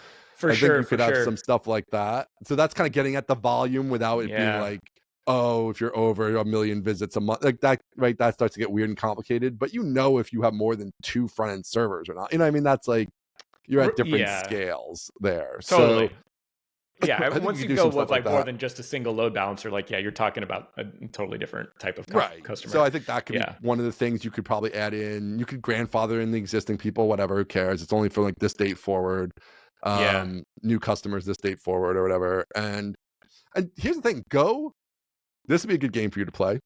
I think you could have some stuff like that. So that's kind of getting at the volume without it being like, oh, if you're over 1 million visits a month, like that, right? That starts to get weird and complicated. But if you have more than 2 front-end servers or not, I mean, that's like, you're at different scales there. Totally. So yeah, once you go with like more than just a single load balancer, like you're talking about a totally different type of customer. So I think that could be one of the things you could probably add in. You could grandfather in the existing people, whatever, who cares? It's only for like this date forward. New customers this date forward or whatever. And here's the thing, this would be a good game for you to play.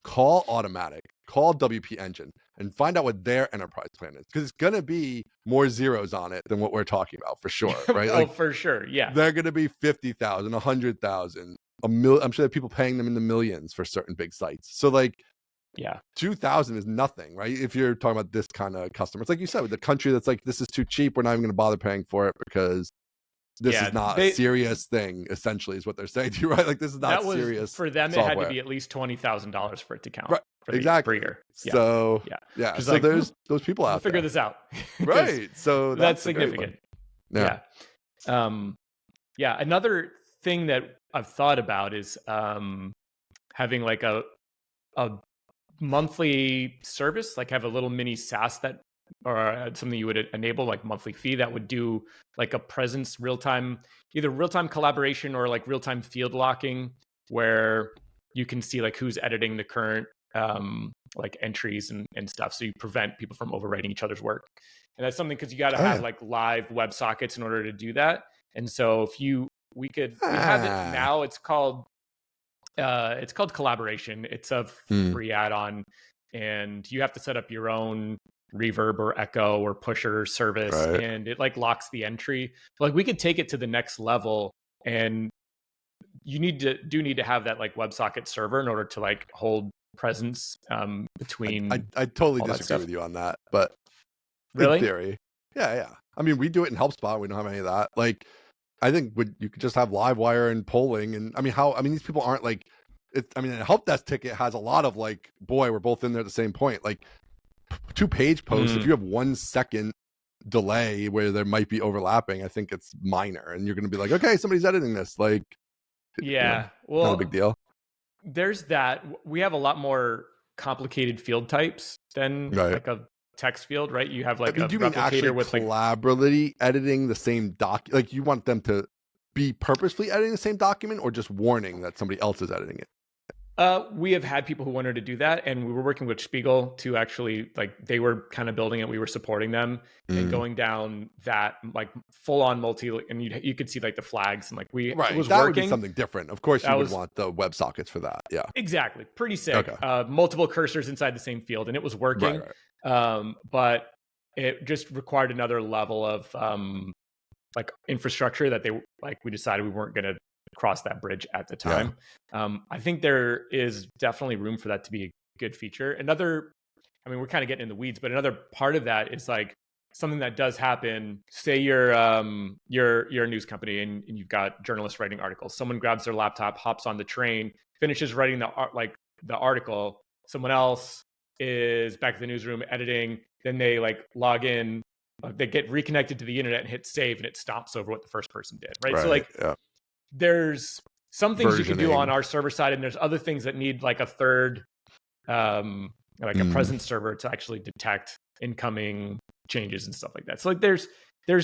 Call Automatic, call WP Engine, and find out what their enterprise plan is, because it's going to be more zeros on it than what we're talking about for sure, right? For sure, yeah. They're going to be 50,000, 100,000, I'm sure there are people paying them in the millions for certain big sites. So like, 2,000 is nothing, right? If you're talking about this kind of customer, it's like you said, with the country that's like, this is too cheap, we're not even going to bother paying for it because this is not a serious thing, essentially, is what they're saying to you, right? Like, this is not serious. For them, software. It had to be at least $20,000 for it to count. Right. Exactly. Per year. So, so like, there's those people out there. Figure this out. Right. So that's significant. Yeah. Another thing that I've thought about is having like a monthly service, like have a little mini SaaS or something you would enable, like monthly fee that would do like a presence either real-time collaboration or like real-time field locking, where you can see like who's editing the current like entries and stuff. So you prevent people from overwriting each other's work. And that's something, because you got to have like live WebSockets in order to do that. And so if you we have it now. It's called Collaboration. It's a free add-on, and you have to set up your own reverb or echo or pusher service, and it like locks the entry. But, like, we could take it to the next level, and you need to have that like WebSocket server in order to like hold presence between. I totally disagree with you on that, but really, in theory, yeah. I mean, we do it in HelpSpot. We don't have any of that. Like, I think you could just have Livewire and polling, and I mean, these people aren't like. I mean, a help desk ticket has a lot of like, boy, we're both in there at the same point. Like, 2-page posts. If you have 1 second delay where there might be overlapping, I think it's minor, and you're going to be like, okay, somebody's editing this. Like, yeah, well, not a big deal. There's that. We have a lot more complicated field types than like a text field, right? You have like a do you mean actually with collaboratively editing the same doc? Like, you want them to be purposefully editing the same document, or just warning that somebody else is editing it? We have had people who wanted to do that, and we were working with Spiegel to actually, like, they were kind of building it. We were supporting them and going down that like full on multi, and you could see like the flags and like it was that working. Would be something different. Of course, you would want the WebSockets for that. Yeah, exactly. Pretty sick. Okay. Multiple cursors inside the same field, and it was working. But it just required another level of like infrastructure that we decided we weren't going to cross that bridge at the time. I think there is definitely room for that to be a good feature. We're kind of getting in the weeds, but another part of that is like something that does happen. Say you're a news company and you've got journalists writing articles. Someone grabs their laptop, hops on the train, finishes writing the article. Someone else is back at the newsroom editing. Then they like log in, they get reconnected to the internet and hit save, and it stomps over what the first person did. Right. So like, there's some things you can do on our server side, and there's other things that need like a third, like a presence server to actually detect incoming changes and stuff like that. So like there's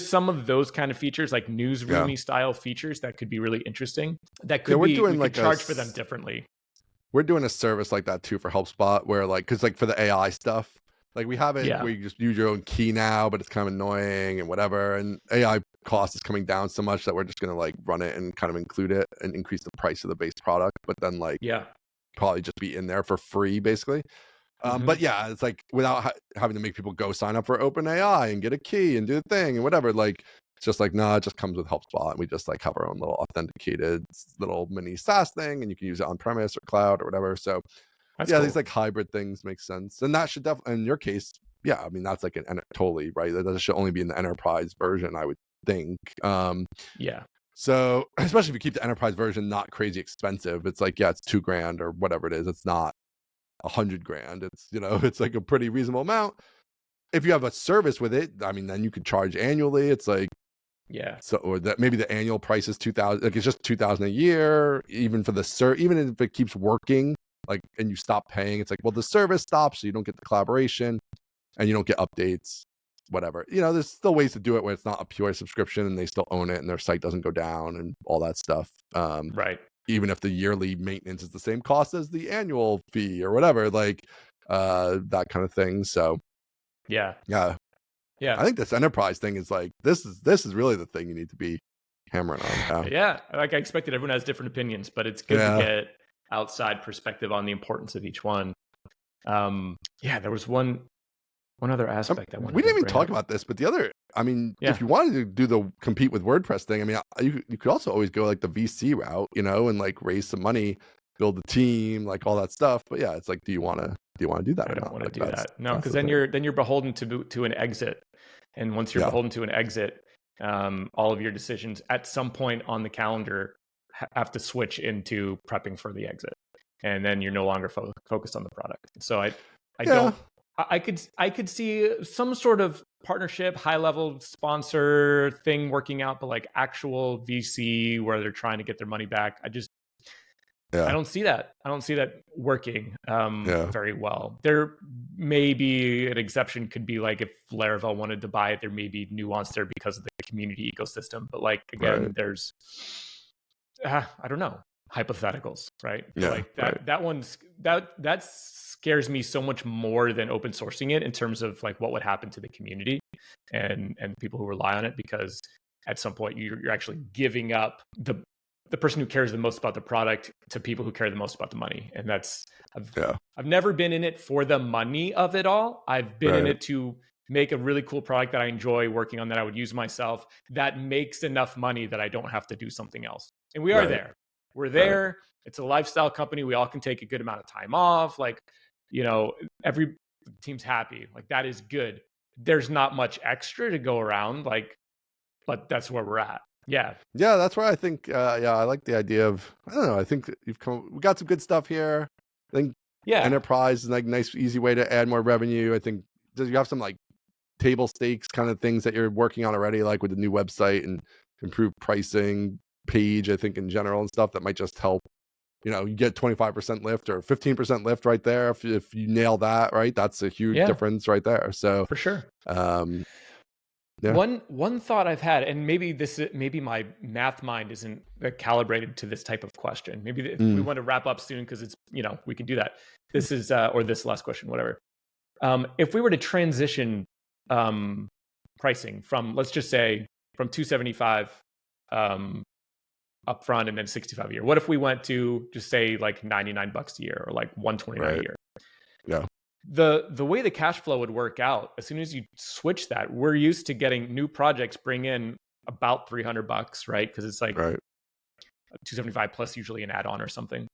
some of those kind of features, like newsroomy style features, that could be really interesting. That could we could charge for them differently. We're doing a service like that too for HelpSpot, where like, because like for the AI stuff, like we have it where you just use your own key now, but it's kind of annoying and whatever. And AI cost is coming down so much that we're just going to like run it and kind of include it and increase the price of the base product, but then like probably just be in there for free basically. But yeah, it's like without having to make people go sign up for OpenAI and get a key and do the thing and whatever. Like, it's just like, no, it just comes with HelpSpot, and we just like have our own little authenticated little mini SaaS thing, and you can use it on premise or cloud or whatever. So that's cool. These like hybrid things make sense, and that should definitely, in your case, I mean, that's like totally right. That should only be in the enterprise version, I would think. So especially if you keep the enterprise version not crazy expensive, it's like, it's $2,000 or whatever it is. It's not $100,000. It's, it's like a pretty reasonable amount. If you have a service with it, I mean, then you could charge annually. It's like, so, or that maybe the annual price is $2,000. Like, it's just $2,000 a year, even for the even if it keeps working, like, and you stop paying, it's like, well, the service stops, so you don't get the collaboration and you don't get updates, whatever. There's still ways to do it where it's not a pure subscription and they still own it and their site doesn't go down and all that stuff. Even if the yearly maintenance is the same cost as the annual fee or whatever, like that kind of thing. So I think this enterprise thing is like, this is really the thing you need to be hammering on. Like I expected, everyone has different opinions, but it's good to get outside perspective on the importance of each one. There was one other aspect that we didn't even talk about this, but the other, I mean, if you wanted to do the compete with WordPress thing, I mean, you could also always go like the VC route, and like raise some money, build a team, like all that stuff. But it's like, do you want to do that? I don't want to do that. No, because then you're beholden to an exit, and once you're beholden to an exit, all of your decisions at some point on the calendar have to switch into prepping for the exit, and then you're no longer focused on the product. So I don't. I could see some sort of partnership, high level sponsor thing working out, but like actual VC where they're trying to get their money back, I don't see that. I don't see that working very well. There may be an exception, could be like if Laravel wanted to buy it, there may be nuance there because of the community ecosystem. But like, again, there's, I don't know, hypotheticals, right? Like that scares me so much more than open sourcing it in terms of like what would happen to the community and people who rely on it, because at some point. You're actually giving up the person who cares the most about the product to people who care the most about the money. And that's, I've never been in it for the money of it all. I've been in it to make a really cool product that I enjoy working on, that I would use myself, that makes enough money that I don't have to do something else. And we are there. We're there. It's a lifestyle company. We all can take a good amount of time off. Like, you know, every team's happy. Like, that is good. There's not much extra to go around. Like, but that's where we're at. Yeah, that's where I think. I like the idea of. I don't know. I think we got some good stuff here. I think enterprise is like a nice, easy way to add more revenue. I think you have some like table stakes kind of things that you're working on already, like with the new website and improved pricing page. I think in general and stuff that might just help. You know, you get 25% lift or 15% lift right there if you nail that. Right, that's a huge difference right there. So for sure. Yeah. One thought I've had, and maybe my math mind isn't calibrated to this type of question. Maybe if we want to wrap up soon, because it's, you know, we can do that. This is or this last question, whatever. If we were to transition pricing from, let's just say, from $275 upfront and then $65 a year. What if we went to just say like $99 a year or like $129 a year? Yeah. The way the cash flow would work out, as soon as you switch that, we're used to getting new projects bring in about $300, right? Because it's like $275 plus usually an add-on or something.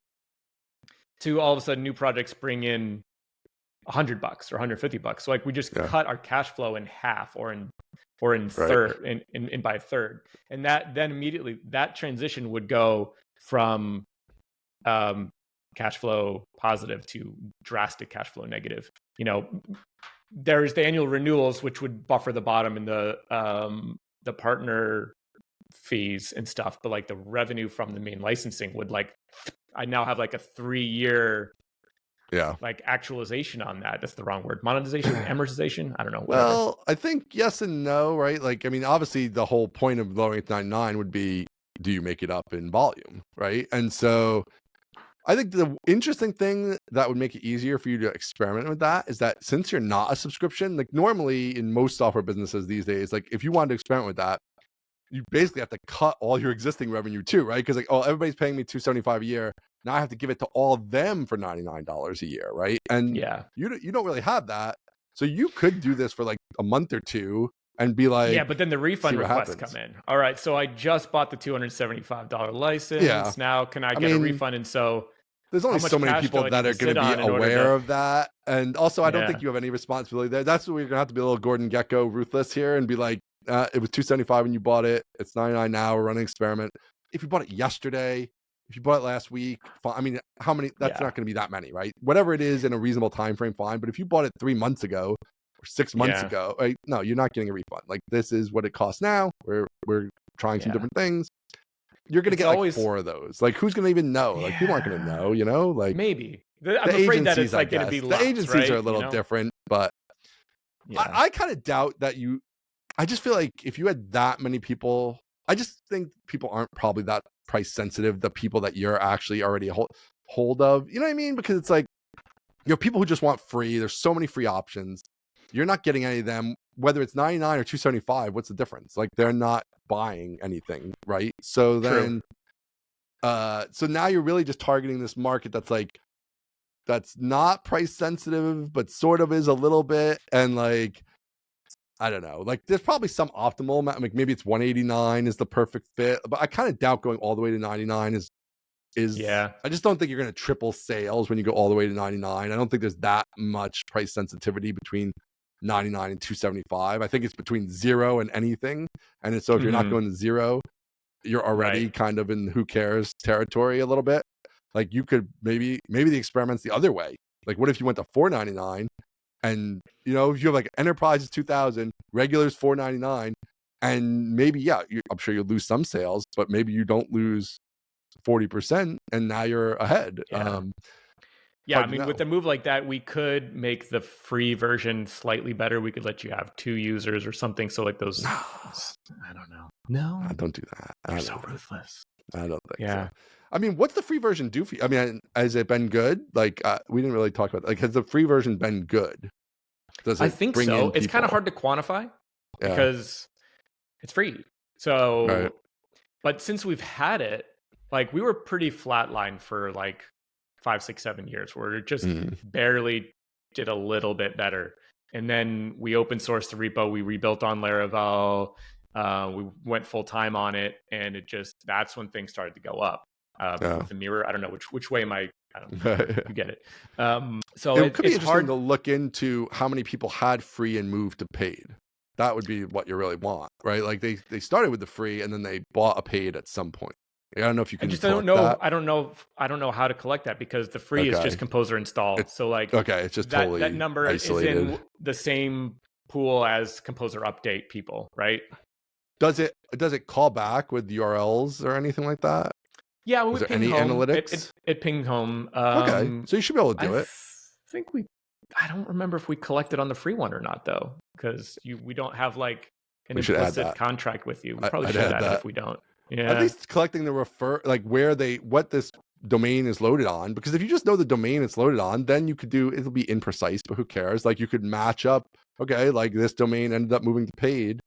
To all of a sudden, new projects bring in $100 or $150. So like we just cut our cash flow in half or in third, in by a third, and that then immediately that transition would go from cash flow positive to drastic cash flow negative. You know, there's the annual renewals, which would buffer the bottom, and the partner fees and stuff. But like the revenue from the main licensing would, like, I now have like a 3-year like actualization on that. That's the wrong word. Monetization, amortization. I don't know. Whatever. Well, I think yes and no, right? Like, I mean, obviously the whole point of lowering it to 99 would be, do you make it up in volume, right? And so I think the interesting thing that would make it easier for you to experiment with that is that since you're not a subscription, like normally in most software businesses these days, like if you wanted to experiment with that, you basically have to cut all your existing revenue too, right? Because like, oh, everybody's paying me $275 a year. Now I have to give it to all of them for $99 a year, right? And you don't really have that. So you could do this for like a month or two and be like, but then the refund requests come in. All right, so I just bought the $275 license. Yeah. Now can I get a refund? And so there's only so many people that are going to be aware of that. And also, I don't think you have any responsibility there. That's where you're going to have to be a little Gordon Gekko ruthless here and be like, it was $275 when you bought it. It's $99 now. We're running an experiment. If you bought it yesterday, if you bought it last week, fine. I mean, how many? That's not going to be that many, right? Whatever it is in a reasonable time frame, fine. But if you bought it 3 months ago or 6 months ago, right? No, you're not getting a refund. Like, this is what it costs now. We're trying some different things. You're going to get like 4 of those. Like, who's going to even know? Like, people aren't going to know, you know? Like, maybe. I'm afraid that it's like going to be lots, the agencies are a little different, but I kind of doubt that I just feel like if you had that many people, I just think people aren't probably that price sensitive, the people that you're actually already hold of. You know what I mean? Because it's like, you know, people who just want free, there's so many free options. You're not getting any of them, whether it's 99 or 275, what's the difference? Like, they're not buying anything, right? So then, so now you're really just targeting this market that's like, that's not price sensitive, but sort of is a little bit. And like, I don't know, like there's probably some optimal amount, like maybe it's 189 is the perfect fit, but I kind of doubt going all the way to 99 is I just don't think you're going to triple sales when you go all the way to 99. I don't think there's that much price sensitivity between 99 and 275. I think it's between 0 and anything. And so if you're not going to 0, you're already kind of in who cares territory a little bit. Like, you could maybe the experiment's the other way. Like, what if you went to 499 and, you know, if you have like enterprise is 2,000, regular is 499, and maybe, I'm sure you'll lose some sales, but maybe you don't lose 40% and now you're ahead. I mean, with a move like that, we could make the free version slightly better. We could let you have 2 users or something. So like those, I don't know. No, don't do that. You're so ruthless. I don't think so. I mean, what's the free version do for you? I mean, has it been good? Like, we didn't really talk about that. Like, has the free version been good? I think so. It's kind of hard to quantify because it's free. So, Right. but since we've had it, like we were pretty flatline for like 5, 6, 7 years, where it just barely did a little bit better. And then we open sourced the repo, we rebuilt on Laravel, we went full time on it, and it just, that's when things started to go up. With the mirror, I don't know which way I don't know, you get it. So it could be it's interesting hard to look into how many people had free and moved to paid. That would be what you really want, right? Like they started with the free and then they bought a paid at some point. I don't know if you can. I don't know. That. I don't know how to collect that, because the free is just composer installed. So like, it's just totally that number isolated. is in the same pool as composer update people, right? Does it call back with URLs or anything like that? Yeah, when was we there ping any home, analytics? It pinged home. Okay, so you should be able to do it. I don't remember if we collected on the free one or not, though, because we don't have like an implicit contract with you. We probably should add that if we don't. Yeah. At least collecting the like what this domain is loaded on, because if you just know the domain it's loaded on, then you could it'll be imprecise, but who cares? Like you could match up, okay, like this domain ended up moving to paid,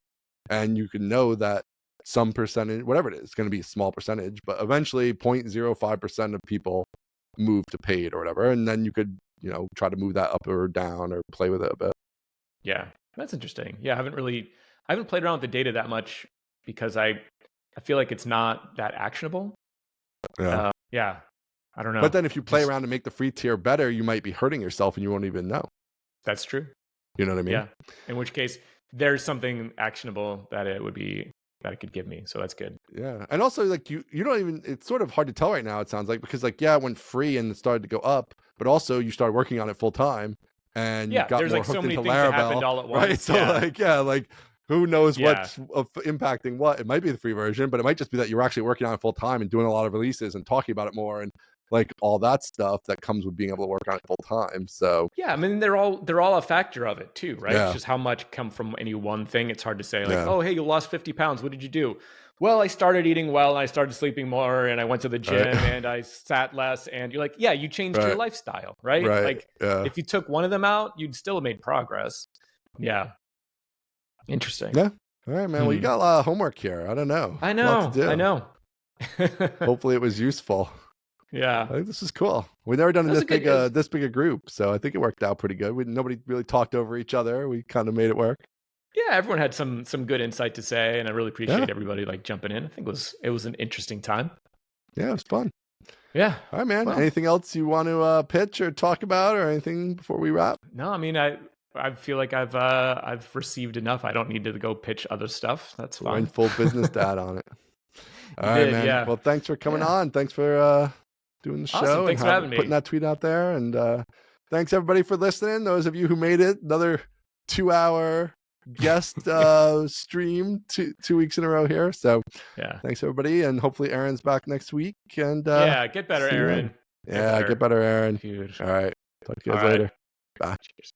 and you can know that some percentage, whatever it is, it's going to be a small percentage, but eventually 0.05% of people move to paid or whatever, and then you could try to move that up or down or play with it a bit. Yeah, that's interesting. Yeah, I haven't played around with the data that much, because I feel like it's not that actionable. Yeah. I don't know. But then if you play around and make the free tier better, you might be hurting yourself and you won't even know. That's true. You know what I mean? Yeah. In which case, there's something actionable that it could give me. So that's good. Yeah. And also, like, you don't even, it's sort of hard to tell right now, it sounds like, because like, it went free and it started to go up, but also you started working on it full time and you got there's more like hooked so many into things that Laravel, happened all at once. right? So like who knows what's impacting what. It might be the free version, but it might just be that you're actually working on it full time and doing a lot of releases and talking about it more, and like all that stuff that comes with being able to work on it full time. So yeah, I mean, they're all a factor of it too, right? It's just how much come from any one thing. It's hard to say like, oh, hey, you lost 50 pounds. What did you do? Well, I started eating well, and I started sleeping more, and I went to the gym, and I sat less. And you're like, yeah, you changed your lifestyle, right? Like, if you took one of them out, you'd still have made progress. Yeah. Interesting. Yeah. All right, man. Well, you got a lot of homework here. I don't know. I know. Hopefully it was useful. Yeah. I think this is cool. We've never done this big a group, so I think it worked out pretty good. Nobody really talked over each other. We kind of made it work. Yeah, everyone had some good insight to say, and I really appreciate everybody like jumping in. I think it was an interesting time. Yeah, it was fun. Yeah. All right, man. Well, anything else you want to pitch or talk about, or anything before we wrap? No, I mean, I feel like I've received enough. I don't need to go pitch other stuff. That's fine. We're in full business dad on it. All right, man. Yeah. Well, thanks for coming on. Thanks for doing the show. Thanks for having me. Putting that tweet out there. And thanks everybody for listening. Those of you who made it, another 2-hour guest stream 2 weeks in a row here. So thanks everybody, and hopefully Aaron's back next week. And get better, Aaron. Get better, Aaron. Huge. All right. Talk to you guys later. Bye. Cheers.